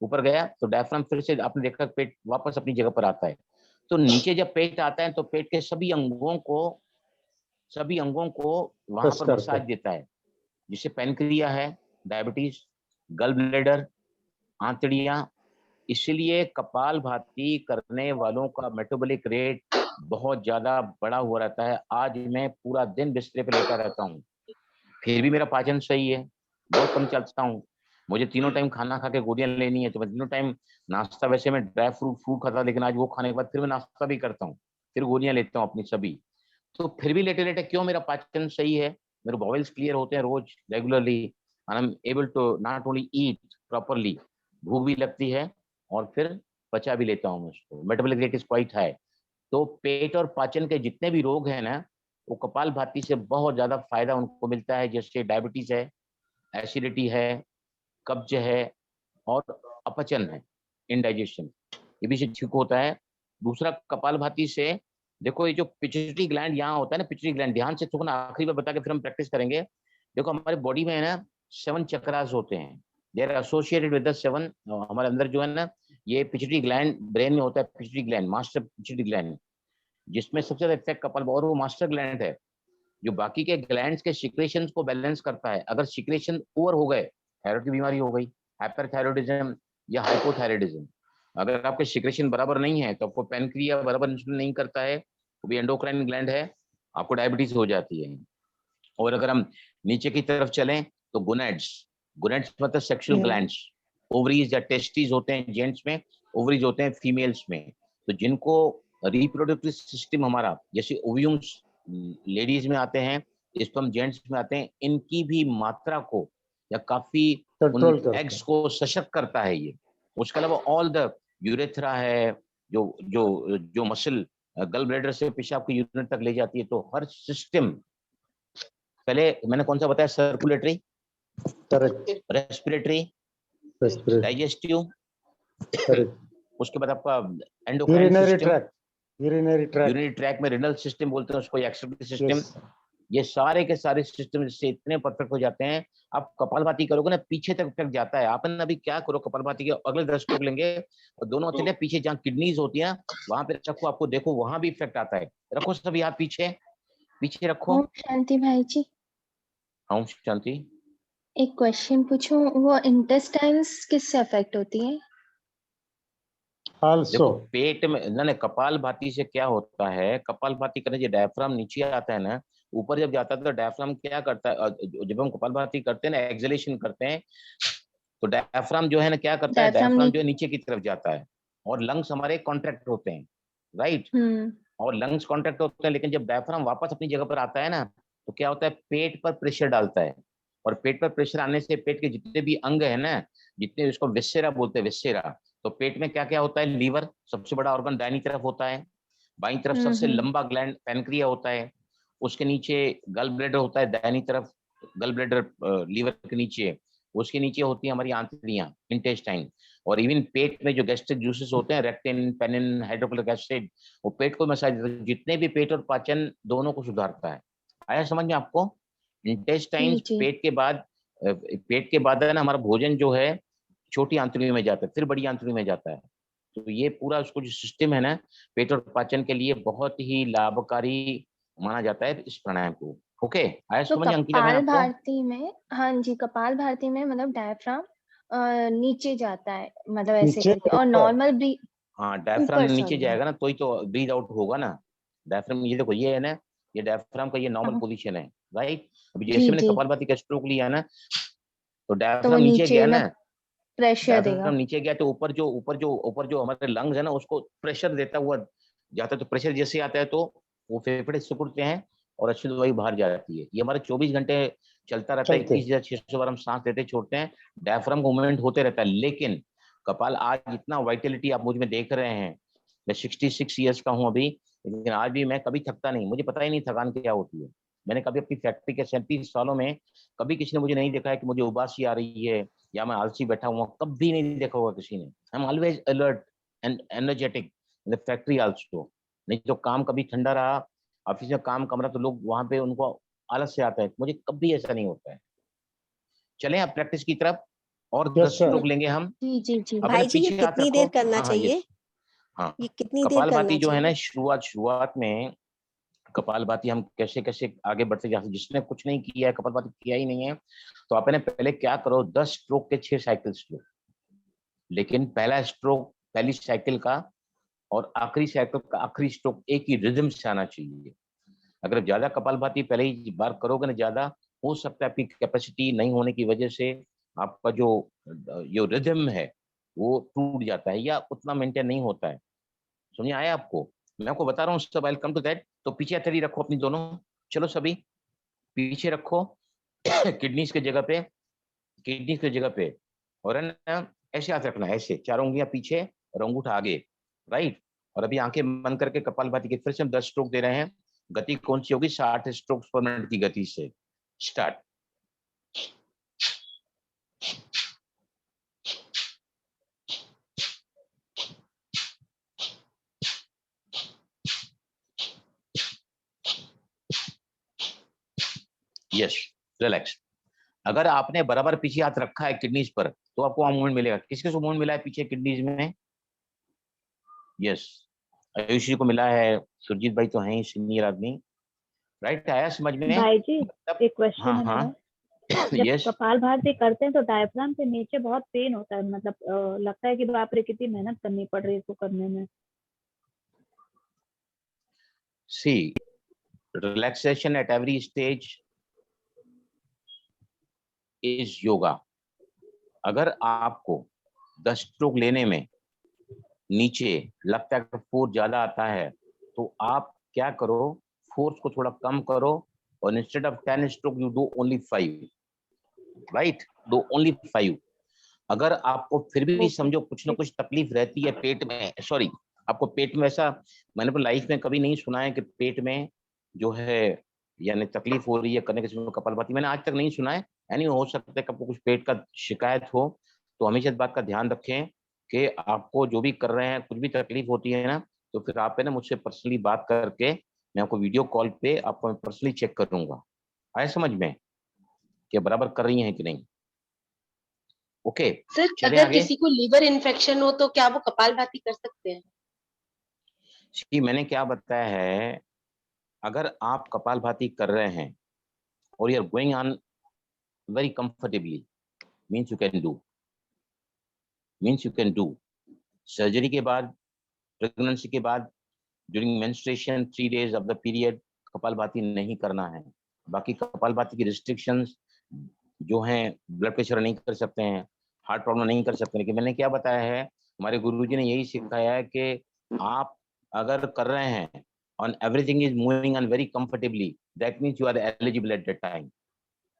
ऊपर गया तो डायफ्राम फिर से आपने देखा पेट वापस अपनी जगह पर आता है। तो नीचे जब पेट आता है तो पेट के सभी अंगों को वहां पर मसाज देता है, जिससे पैनक्रिया है, डायबिटीज, गल ब्लैडर, आंतड़ियां। इसलिए कपालभाति करने वालों का मेटाबॉलिक रेट बहुत ज्यादा बड़ा हुआ रहता है। आज मैं पूरा दिन बिस्तर पे लेटा रहता हूँ, फिर भी मेरा पाचन सही है, बहुत कम चलता हूँ। मुझे तीनों टाइम खाना खा के गोलियां लेनी है, तो मैं तीनों टाइम नाश्ता, वैसे मैं ड्राई फ्रूट खाता, लेकिन आज वो खाने के बाद फिर मैं नाश्ता भी करता हूँ, फिर गोलियां लेता हूँ अपनी सभी। तो फिर भी लेटे लेटे क्यों, मेरा पाचन सही है, मेरे बॉवल्स क्लियर होते हैं रोज regularly, and I am able to not only eat properly, भूख भी लगती है और फिर पचा भी लेता हूँ उसको, metabolic rate is quite high. तो पेट और पाचन के जितने भी रोग हैं ना, वो कपालभाति से बहुत ज्यादा फायदा उनको मिलता है। जैसे डायबिटीज है, एसिडिटी है, कब्ज है और अपचन है, इंडाइजेशन, ये भी ठीक होता है। दूसरा कपालभाति से देखो, ये जो पिट्यूटरी ग्लैंड यहाँ होता है ना, पिट्यूटरी ग्लैंड, ध्यान से थोड़ा आखिरी में बता के फिर हम प्रैक्टिस करेंगे। देखो हमारे बॉडी में है ना 7 चक्रास होते हैं, they are associated with the 7। हमारे अंदर जो है ना, ये पिट्यूटरी ग्लैंड ब्रेन में होता है, pituitary gland, master pituitary gland, जिसमें सबसे ज्यादा इफेक्ट कपाल, और वो मास्टर ग्लैंड है जो बाकी के ग्लैंड्स के सिक्रेशन को बैलेंस करता है। अगर सिक्रेशन ओवर हो गए, थायराइड की बीमारी हो गई, हाइपरथायरॉइडिज्म या हाइपोथायरॉइडिज्म। अगर आपके सिक्रेशन बराबर नहीं है तो आपको पैनक्रिया बराबर इंसुलिन नहीं करता है, वो भी एंडोक्राइन ग्लैंड है, आपको डायबिटीज हो जाती है। और अगर हम नीचे की तरफ चलें तो गोनेड्स, गोनेड्स मतलब सेक्सुअल ग्लैंड्स, ओवरीज या टेस्टिस होते हैं जेंट्स में, ओवरीज होते हैं फीमेल्स में। तो जिनको रिप्रोडक्टिव सिस्टम हमारा, जैसे ओव्यूम्स लेडीज में आते हैं, स्पर्म जेंट्स में आते हैं, इनकी भी मात्रा को या काफी उन एग्स को सशक्त करता है ये। उसके अलावा ऑल द यूरेथ्रा है, जो मसल गल ब्लैडर से पेशाब की यूरिन तक ले जाती है। तो हर सिस्टम, पहले मैंने कौन सा बताया, सर्कुलेटरी, रेस्पिरेटरी, डाइजेस्टिव, उसके बाद आपका एंडोक्राइन सिस्टम, यूरिनरी ट्रैक में रिनल सिस्टम बोलते हैं उसको, एक्सक्रीटरी सिस्टम, ये सारे के सारे सिस्टम से इतने परफेक्ट हो जाते हैं। आप कपालभाति करोगे ना, पीछे तक जाता है। आप ना अभी क्या करो, कपालभाति के अगले 10 स्ट्रोक लेंगे और दोनों चले पीछे, जहाँ किडनीज होती है वहां पे रखो, आपको देखो वहां भी इफेक्ट आता है। रखो सभी हाथ पीछे, पीछे रखो। ओम शांति भाई जी, ओम शांति। एक क्वेश्चन पूछूं, वो इंटेस्टाइन्स किससे अफेक्ट होती है? Also, देखो पेट में ना कपालभाति से क्या होता है, कपालभाति करने से डायफ्राम नीचे आता है ना, ऊपर जब जाता है तो डायफ्राम क्या करता है, जब हम कपालभाति करते हैं ना, एक्सहेलेशन करते हैं, तो डायफ्राम जो है ना क्या करता है, डायफ्राम जो है नीचे की तरफ जाता है और लंग्स हमारे कॉन्ट्रैक्ट होते हैं, राइट। और लंग्स कॉन्ट्रैक्ट होते हैं, लेकिन जब डायफ्राम वापस अपनी जगह पर आता है ना, तो क्या होता है, पेट पर प्रेशर डालता है। और पेट पर प्रेशर आने से पेट के जितने भी अंग है ना, जितने, इसको विस्सेरा बोलते हैं, विस्सेरा। तो पेट में क्या क्या होता है, लीवर सबसे बड़ा ऑर्गन दाहिनी तरफ होता है, बाईं तरफ सबसे लंबा ग्लैंड पैनक्रिया होता है, उसके नीचे गल ब्लैडर होता है दाहिनी तरफ, गल ब्लैडर लीवर के नीचे, उसके नीचे होती है हमारी आंतड़ियां, इंटेस्टाइन। और इवन पेट में जो गैस्ट्रिक जूसेस होते हैं, रेक्टिन, पेनिन, हाइड्रोक्लोरिक एसिड, वो पेट को मसाज, जितने भी पेट और पाचन दोनों को सुधारता है। आया समझ में आपको? इंटेस्टाइन पेट के बाद है ना, हमारा भोजन जो है छोटी आंतड़ियों में जाता है, फिर बड़ी आंतड़ियों में जाता है। तो ये पूरा उसको जो सिस्टम है ना, पेट और पाचन के लिए बहुत ही लाभकारी माना जाता है इस प्राणायाम को। ओके, आया तो समझ अंकिता बहन आपको? कपालभाति में, हाँ जी, कपालभाति में मतलब डायफ्राम नीचे जाता है, मतलब ऐसे नीचे करके, और नॉर्मल भी हाँ, डायफ्राम ऊपर, नीचे सॉरी। जाएगा ना, तो ही तो ब्रीद आउट होगा ना। डायफ्राम, ये देखो ये है ना, ये डायफ्राम का ये नॉर्मल पोजीशन है, राइट। अभी जैसे मैंने कपालभाति का स्ट्रोक लिया ना, तो तो वो डायफ्राम नीचे गया ना, प्रेशर देगा। डायफ्राम नीचे गया तो ऊपर जो हमारे लंग्स है ना, उसको प्रेशर देता हुआ जाता है। तो प्रेशर जैसे आता है तो वो फेफड़े सिकुड़ते हैं और अशुद्ध वायु बाहर जाती है। ये हमारे 24 घंटे चलता रहता है, 21,600 बार हम सांस लेते छोड़ते हैं, डायफ्राम का मूवमेंट होते रहता है। लेकिन कपाल, आज इतना वाइटलिटी आप मुझ में देख रहे हैं, मैं 66 ईयर्स का हूँ अभी, लेकिन आज भी मैं कभी थकता नहीं। मुझे पता ही नहीं थकान क्या होती है। मैंने कभी अपनी फैक्ट्री के 37 सालों में कभी किसी ने मुझे नहीं देखा है कि मुझे उबासी आ रही है या मैं आलसी बैठा हुआ, कभी नहीं देखा होगा किसी ने। I am always alert and energetic in the factory also. नहीं तो काम कभी ठंडा रहा, ऑफिस में काम कम रहा, तो लोग वहां पे उनको आलस से आता है, मुझे कभी ऐसा नहीं होता है। चलें आप प्रैक्टिस की तरफ, और 10 स्ट्रोक लेंगे हम। जी जी जी। भाई जी, ये कितनी देर करना चाहिए? हाँ, ये कितनी देर करना कपालभाति जो है ना, चाहिए? शुरुआत में कपालभाति हम कैसे कैसे आगे बढ़ते जाते, जिसने कुछ नहीं किया है, कपालभाति किया ही नहीं है, तो आपने पहले क्या करो, 10 स्ट्रोक के 6 साइकिल्स लो। लेकिन पहला स्ट्रोक पहली साइकिल का और आखिरी साइकिल का आखिरी स्ट्रोक एक ही रिदम से आना चाहिए। अगर ज्यादा कपालभाति पहले ही बार करोगे ना, ज्यादा हो सकता है आपकी कैपेसिटी नहीं होने की वजह से आपका जो रिदम है वो टूट जाता है या उतना मेंटेन नहीं होता है। समझ आया आपको? मैं आपको बता रहा हूँ सब, आई कम टू दैट। तो पीछे हथेली रखो अपनी दोनों, चलो सभी पीछे रखो किडनीज की जगह पे, किडनीज की जगह पे। और है ना, ऐसे हाथ रखना है, ऐसे चारों उंगलियां पीछे और अंगूठा आगे, राइट। और अभी आंखें बंद करके कपालभाति के फिर से हम 10 स्ट्रोक दे रहे हैं। गति कौन सी होगी? 60 स्ट्रोक्स पर मिनट की गति से। स्टार्ट। Yes, relax. अगर आपने बराबर पीछे हाथ रखा है किडनीज पर, तो आपको वहां मूवमेंट मिलेगा। किसके मूवमेंट मिला है पीछे किडनीज में? यस, आयुषी को मिला है। सुरजीत भाई तो हैं ही सीनियर आदमी, राइट। आया समझ में? भाई जी, एक क्वेश्चन हाँ है हाँ, मेरा। जब यस। कपालभाति करते हैं तो डायफ्राम से नीचे बहुत पेन होता है, मतलब लगता है कि बाप रे कितनी मेहनत करनी पड़ रही है इसको करने में। See, relaxation at every stage is yoga. अगर आपको 10 स्ट्रोक लेने में नीचे लगता है कि फोर्स ज्यादा आता है, तो आप क्या करो, फोर्स को थोड़ा कम करो और instead of 10 stroke you do only 5, right. Do only 5। अगर आपको फिर भी समझो कुछ ना कुछ तकलीफ रहती है पेट में, सॉरी, आपको पेट में, ऐसा मैंने अपनी लाइफ में कभी नहीं सुना है कि पेट में जो है यानी तकलीफ हो रही है करने के समय कपालभाति, मैंने आज तक नहीं सुना है। यानी हो सकता है कि आपको कुछ पेट का शिकायत हो, तो हमेशा इस बात का ध्यान रखें कि आपको जो भी कर रहे हैं कुछ भी तकलीफ होती है ना, तो फिर आप है ना मुझसे पर्सनली बात करके मैं आपको वीडियो कॉल पे आपको पर्सनली चेक करूंगा, आया समझ में कि बराबर कर रही हैं कि नहीं। ओके सर चले अगर आगे। किसी को लीवर इन्फेक्शन हो तो क्या वो कपालभाति कर सकते हैं? जी मैंने क्या बताया है, अगर आप कपालभाति कर रहे हैं और you are going on very comfortably, means you can do surgery के बाद, प्रेगनेंसी के बाद, during menstruation 3 days of the period kapalbhati नहीं करना है। बाकी कपालभाति की रिस्ट्रिक्शंस जो हैं, ब्लड प्रेशर नहीं कर सकते हैं, हार्ट प्रॉब्लम नहीं कर सकते। लेकिन मैंने क्या बताया है, हमारे गुरुजी ने यही सिखाया है कि आप अगर कर रहे हैं और everything is moving on very comfortably, that means you are eligible at that time.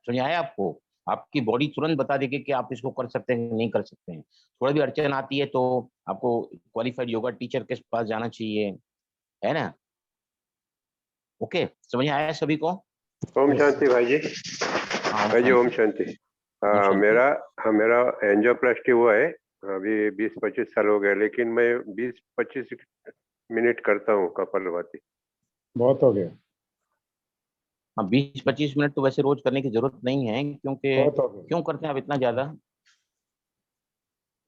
समझ आया आपको? आपकी बॉडी तुरंत बता देगी कि आप इसको कर सकते हैं नहीं कर सकते हैं। थोड़ा भी अड़चन आती है तो आपको क्वालिफाइड योगा टीचर के पास जाना चाहिए, है ना? ओके समझ आया सभी को? ओम शांति भाई जी। हाँ भाई जी ओम शांति। शांति। मेरा एंजियोप्लास्टी हुआ है अभी 20-25 साल हो गए, लेकिन मैं 20-25 मिनट करता हूँ कपालभाति। बहुत हो गया। हाँ 20-25 मिनट तो वैसे रोज करने की जरूरत नहीं है, क्योंकि बहुत हो गया। क्यों करते हैं आप इतना ज्यादा?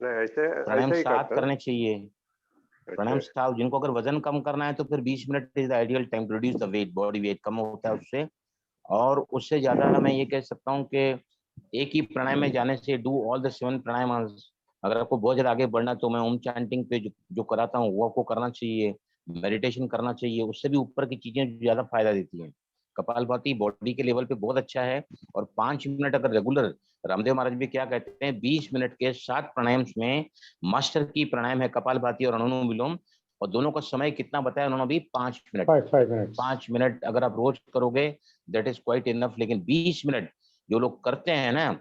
नहीं ऐसे प्राणायाम ही 7 करता हूँ। करने चाहिए। प्राणायाम अच्छा, 7, जिनको अगर वजन कम करना है तो फिर 20 minute is the ideal time to reduce the weight, body weight कम होता है उससे। और उससे ज्यादा मैं ये कह सकता हूँ कि एक ही प्राणायाम में जाने से डू ऑल द 7 प्राणायाम। अगर आपको बहुत ज्यादा आगे बढ़ना तो मैं ओम चैंटिंग पे जो कराता हूँ वो आपको करना चाहिए, मेडिटेशन करना चाहिए, उससे भी ऊपर की चीजें ज्यादा फायदा देती हैं। कपालभाति बॉडी के लेवल पे बहुत अच्छा है। और 5 मिनट अगर रेगुलर, रामदेव महाराज भी क्या कहते हैं, 20 मिनट के 7 प्राणायाम में मास्टर की प्राणायाम है कपालभाति और अनुलोम विलोम, और दोनों का समय कितना बताया उन्होंने अभी? 5 मिनट। 5 मिनट अगर आप रोज करोगे दैट इज क्वाइट इनफ। लेकिन 20 मिनट जो लोग करते हैं ना,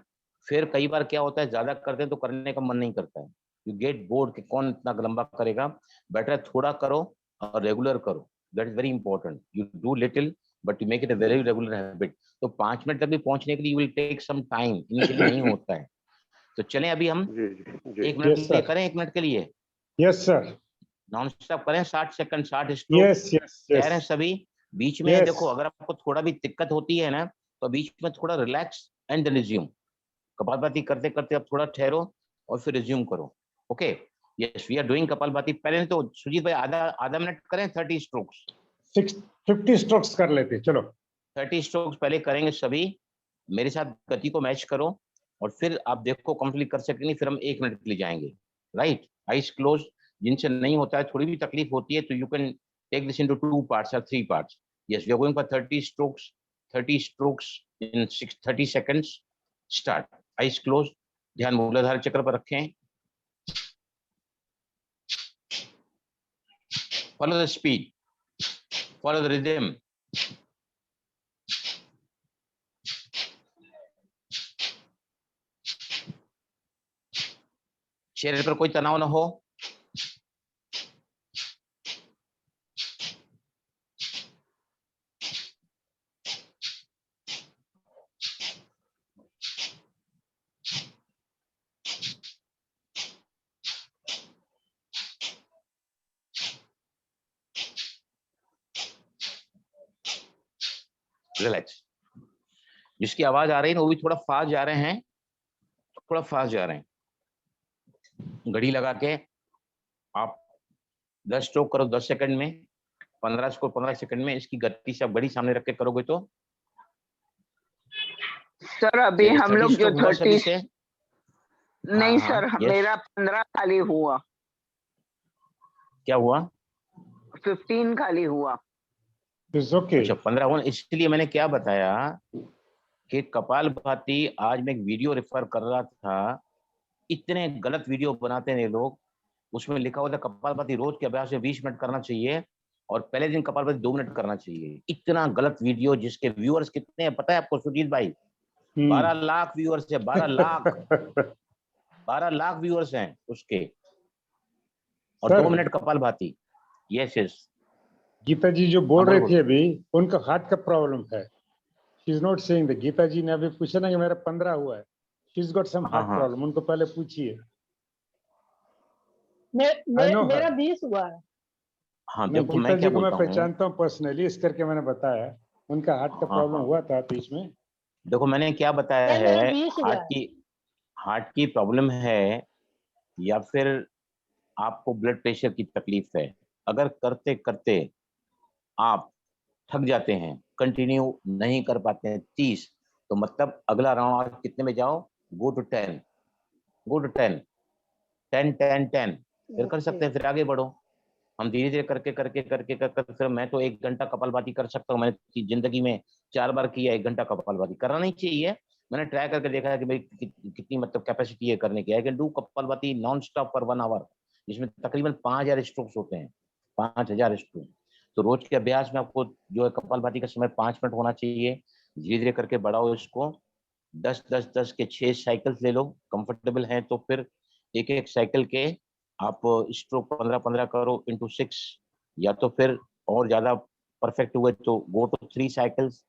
फिर कई बार क्या होता है, ज्यादा करते हैं तो करने का मन नहीं करता है, यू गेट बोर्ड कि कौन इतना लंबा करेगा। बेटर थोड़ा करो और रेगुलर करो, that is very important. You do little but you make it a very regular habit. तो 5 मिनट तक भी पहुंचने के लिए you will take some time, initially नहीं होता है। तो चलें अभी हम 1 मिनट के लिए करें, 1 मिनट के लिए यस सर, नॉन स्टॉप करें, 60 सेकंड 60 स्ट्रोक। यस यस कह रहे हैं यस सभी। बीच में Yes. देखो अगर आपको थोड़ा भी दिक्कत होती है ना, तो बीच में थोड़ा रिलैक्स एंड रिज्यूम। कपालभाति करते करते आप थोड़ा ठहरो और फिर रिज्यूम करो। Okay yes we are doing kapalbhati. पहले तो सुजीत भाई आधा मिनट करें, 30 स्ट्रोक्स 50 स्ट्रोक्स कर लेते, चलो 30 स्ट्रोक्स पहले करेंगे सभी। मेरे साथ गति को मैच करो और फिर आप देखो कंप्लीट कर सकेंगे, फिर हम 1 मिनट के लिए जाएंगे। Right, eyes close. जिनसे नहीं होता है, थोड़ी भी तकलीफ होती है, तो you can take this into 2 parts or 3 parts. Yes, we are going for 30 strokes in 30 seconds. Start. Eyes closed. ध्यान मूलाधार चक्र पर रखें। Follow the speed. Follow the rhythm. शरीर पर कोई तनाव न हो। रिलैक्स। जिसकी आवाज आ रही है वो भी थोड़ा फास्ट जा रहे हैं, थोड़ा फास्ट जा रहे हैं। घड़ी लगा के आप 10 स्ट्रोक करो 10 सेकंड में, 15 स्ट्रोक 15 सेकंड में। इसकी गति से आप घड़ी सामने रख के करोगे तो सर अभी हम लोग जो 30 नहीं हाँ, सर yes. मेरा 15 खाली हुआ। क्या हुआ? 15 खाली हुआ। okay. अच्छा 15 हुआ। इसलिए मैंने क्या बताया कि कपालभाति, आज मैं एक वीडियो रेफर कर रहा था, इतने गलत वीडियो बनाते हैं ये लोग। उसमें लिखा हुआ था कपालभाति रोज के अभ्यास में 20 मिनट करना चाहिए और पहले दिन कपालभाति 2 मिनट करना चाहिए। इतना गलत वीडियो, जिसके व्यूअर्स कितने हैं पता है आपको सुजीत भाई? 12 लाख व्यूअर्स है, 12 लाख व्यूअर्स हैं उसके, और 2 minute Kapalbhati. Yes yes. Geeta ji जो बोल रही थी अभी, उनका हार्ट का प्रॉब्लम है। She is not saying that. Geeta ji ने अभी पूछा ना कि मेरा 15 हुआ है, she is got some heart problem. उनको पहले पूछिए। मेरा 20 हुआ है। हाँ मैं देखो गीता मैं जी क्या को मैं बोलता हूँ, पहचानता हूँ पर्सनली, इस करके मैंने बताया। उनका हार्ट का हाँ प्रॉब्लम हाँ हुआ था बीच में। देखो मैंने क्या बताया सर मेरा है, 20,000। हार्ट की प्रॉब्लम है या फिर आपको ब्लड प्रेशर की तकलीफ है, अगर करते करते आप थक जाते हैं, कंटिन्यू नहीं कर पाते हैं 30, तो मतलब अगला राउंड आप कितने में जाओ, गो टू 10, गो टू 10, 10 10 10, फिर कर सकते हैं, फिर आगे बढ़ो। हम धीरे धीरे करके करके करके करके फिर मैं तो 1 घंटा कपालभाति कर सकता हूँ, मैंने जिंदगी में 4 बार किया 1 घंटा कपालभाति, करना नहीं चाहिए, मैंने ट्राई करके देखा है कि मेरी कितनी मतलब कैपेसिटी है करने की। I can do kapalbhati non stop for 1 hour, जिसमें तकरीबन 5000 स्ट्रोक्स होते हैं, 5000 स्ट्रोक। तो रोज के अभ्यास में आपको जो है कपालभाति का समय 5 मिनट होना चाहिए, धीरे धीरे करके बढ़ाओ इसको, 10 के 6 साइकिल्स ले लो, कंफर्टेबल हैं तो फिर एक एक साइकिल के आप स्ट्रोक 15-15 करो इंटू 6, या तो फिर और ज्यादा परफेक्ट हुए तो गो टू 3 साइकिल्स,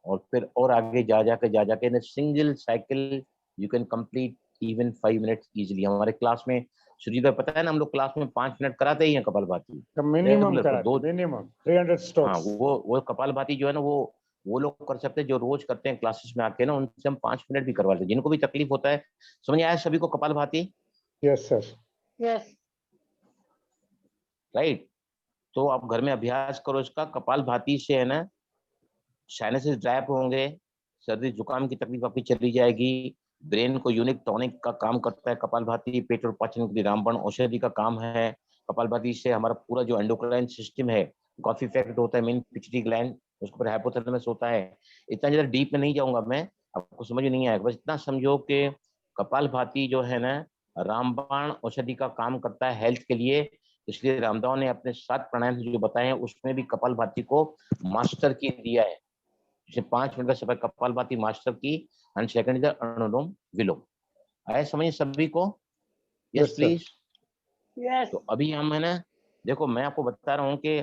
और फिर और आगे जा जाके in single cycle you can complete even 5 minutes easily. हमारे क्लास में सुजीत भाई पता है ना, हम लोग क्लास में 5 मिनट कराते ही हैं कपालभाति मिनिमम रेगुलर, तो कराते, 2, मिनिमम 300 हाँ स्ट्रोक्स। वो कपालभाति जो है ना वो लोग कर सकते हैं जो रोज करते हैं क्लासेस में आके ना, उनसे हम 5 मिनट भी करवा लेते हैं, जिनको भी तकलीफ होता है। समझ आया सभी को kapalbhati? Yes sir. Yes. Right, तो आप घर में अभ्यास करो इसका, कपालभाति से है ना साइनसेस ड्राई अप होंगे, सर्दी जुकाम की तकलीफ आपकी चली जाएगी, ब्रेन को यूनिक टॉनिक का काम करता है कपालभाति, पेट और पाचन के लिए रामबाण औषधि का काम है। कपालभाति से हमारा पूरा जो एंडोक्राइन सिस्टम है काफी इफेक्ट होता है, मेन पिट्यूटरी ग्लैंड, उसके ऊपर हाइपोथैलेमस होता है। इतना ज्यादा डीप में नहीं जाऊंगा मैं, आपको समझ नहीं आएगा, बस इतना समझो कि कपालभाति जो है ना रामबाण औषधि का काम करता है हेल्थ के लिए, इसलिए रामदेव ने अपने 7 प्राणायाम जो बताए हैं उसमें भी कपालभाति को मास्टर की दिया है, जिसे 5 मिनट का समय कपालभाति मास्टर की, एंड सेकंड इज अनुलोम विलोम। आया समझ सभी को? Yes Yes, sir. Please. Yes. तो अभी हम है ना, देखो मैं आपको बता रहा हूँ कि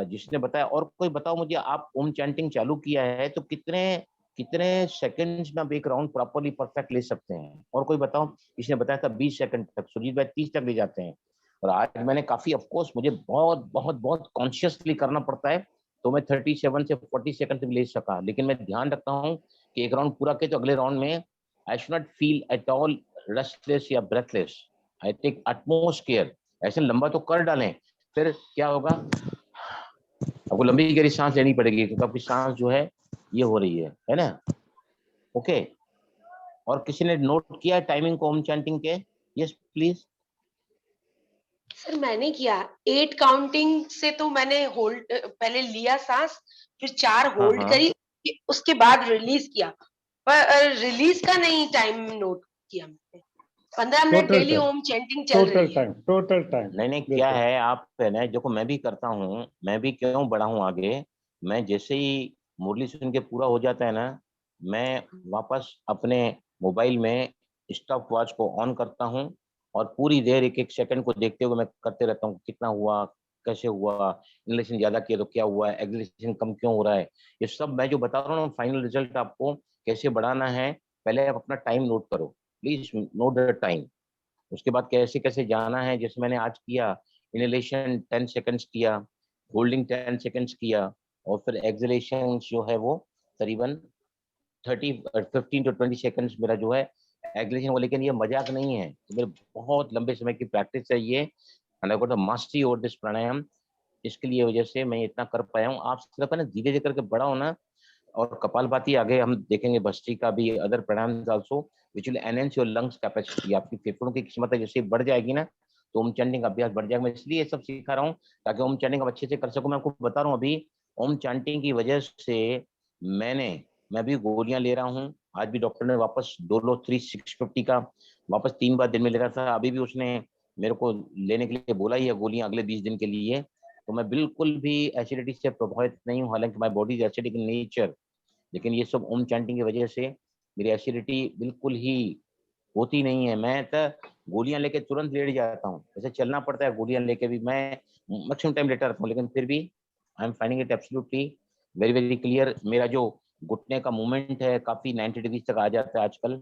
जिसने बताया, और कोई बताओ मुझे, आप ओम चैंटिंग चालू किया है तो कितने कितने सेकंड्स में आप एक राउंड प्रॉपर्ली परफेक्ट ले सकते हैं? और कोई बताओ, इसने बताया था 20 सेकंड तक, सुजीत भाई 30 तक ले जाते हैं, और आज मैंने काफी, ऑफकोर्स मुझे बहुत बहुत बहुत कॉन्शियसली करना पड़ता है, तो मैं 37 से 40 सेकंड तक ले सका, लेकिन मैं ध्यान रखता हूँ कि एक राउंड पूरा किया तो अगले राउंड में I should not feel at all restless या breathless, I take utmost care, ऐसे लंबा तो कर डालें, फिर क्या होगा, आपको लंबी गहरी सांस लेनी पड़ेगी क्योंकि आपकी सांस जो है ये हो रही है ना? ओके, और किसी ने नोट किया टाइमिंग को ओम चैंटिंग के? Yes please. सर मैंने किया 8 काउंटिंग से, तो मैंने होल्ड पहले लिया सांस, फिर 4 होल्ड हाँ। करी, उसके बाद रिलीज किया, पर रिलीज का नहीं टाइम नोट किया मैंने। 15 मिनट Total डेली time. ओम चैंटिंग चल टोटल रही है। Time, total time. नहीं क्या है, आप है ना, देखो मैं भी करता हूँ, मैं भी क्यों बढ़ा हूँ आगे, मैं जैसे ही मुरली सुन के पूरा हो जाता है ना, मैं वापस अपने मोबाइल में स्टॉप वॉच को ऑन करता हूँ, और पूरी देर एक एक सेकंड को देखते हुए मैं करते रहता हूँ, कितना हुआ, कैसे हुआ, इनलेशन ज्यादा किया तो क्या हुआ, एक्सलेशन कम क्यों हो रहा है, ये सब मैं जो बता रहा हूँ, फाइनल रिजल्ट आपको कैसे बढ़ाना है, पहले आप अपना टाइम नोट करो, प्लीज नोट द टाइम। उसके बाद कैसे कैसे जाना है, जैसे मैंने आज किया, इनहेलेशन 10 सेकंड्स किया, होल्डिंग 10 सेकंड्स किया, और फिर एक्सहेलेशन जो है वो करीबन 15 to 20 सेकंड्स मेरा जो है एक्सहेलेशन वो, लेकिन ये मजाक नहीं है, तो मेरे बहुत लंबे समय की प्रैक्टिस है ये, and I got a mastery over this pranayama, इसके लिए वजह से मैं इतना कर पाया हूँ। आप सिर्फ है ना धीरे धीरे करके बड़ा होना, और कपालभाति आगे हम देखेंगे, भस्त्रिका भी, other pranayama also which will enhance your lungs capacity, आपकी फेफड़ों की क्षमता जैसे बढ़ जाएगी ना, तो ओम चैंटिंग का अभ्यास बढ़ जाएगा। मैं इसलिए ये सब सिखा रहा हूँ ताकि ओम चैंटिंग अच्छे से कर सकूं। मैं आपको बता रहा हूँ अभी ओम चैंटिंग की वजह से मैं भी गोलियां ले रहा हूँ, आज भी डॉक्टर ने वापस डोलो 3-650 का वापस 3 बार दिन में ले रहा था, अभी भी उसने मेरे को लेने के लिए बोला ही है गोलियां अगले 20 दिन के लिए, तो मैं बिल्कुल भी एसिडिटी से प्रभावित नहीं हूँ, हालांकि my body is acidic in nature, लेकिन ये सब ओम चैंटिंग की वजह से मेरी एसिडिटी बिल्कुल ही होती नहीं है। मैं तो गोलियां लेके तुरंत लेट जाता हूँ, जैसे चलना पड़ता है गोलियां लेके भी मैं मैक्सिमम टाइम लेटा रहता हूँ, लेकिन फिर भी I am finding it absolutely very very clear. मेरा जो घुटने का मूवमेंट है काफी 90 डिग्री तक आ जाता है आजकल,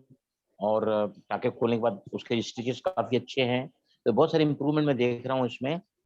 और टाके खोलने के बाद उसके स्टिचेस काफी अच्छे हैं, तो बहुत सारे इंप्रूवमेंट मैं देख रहा हूँ इसमें,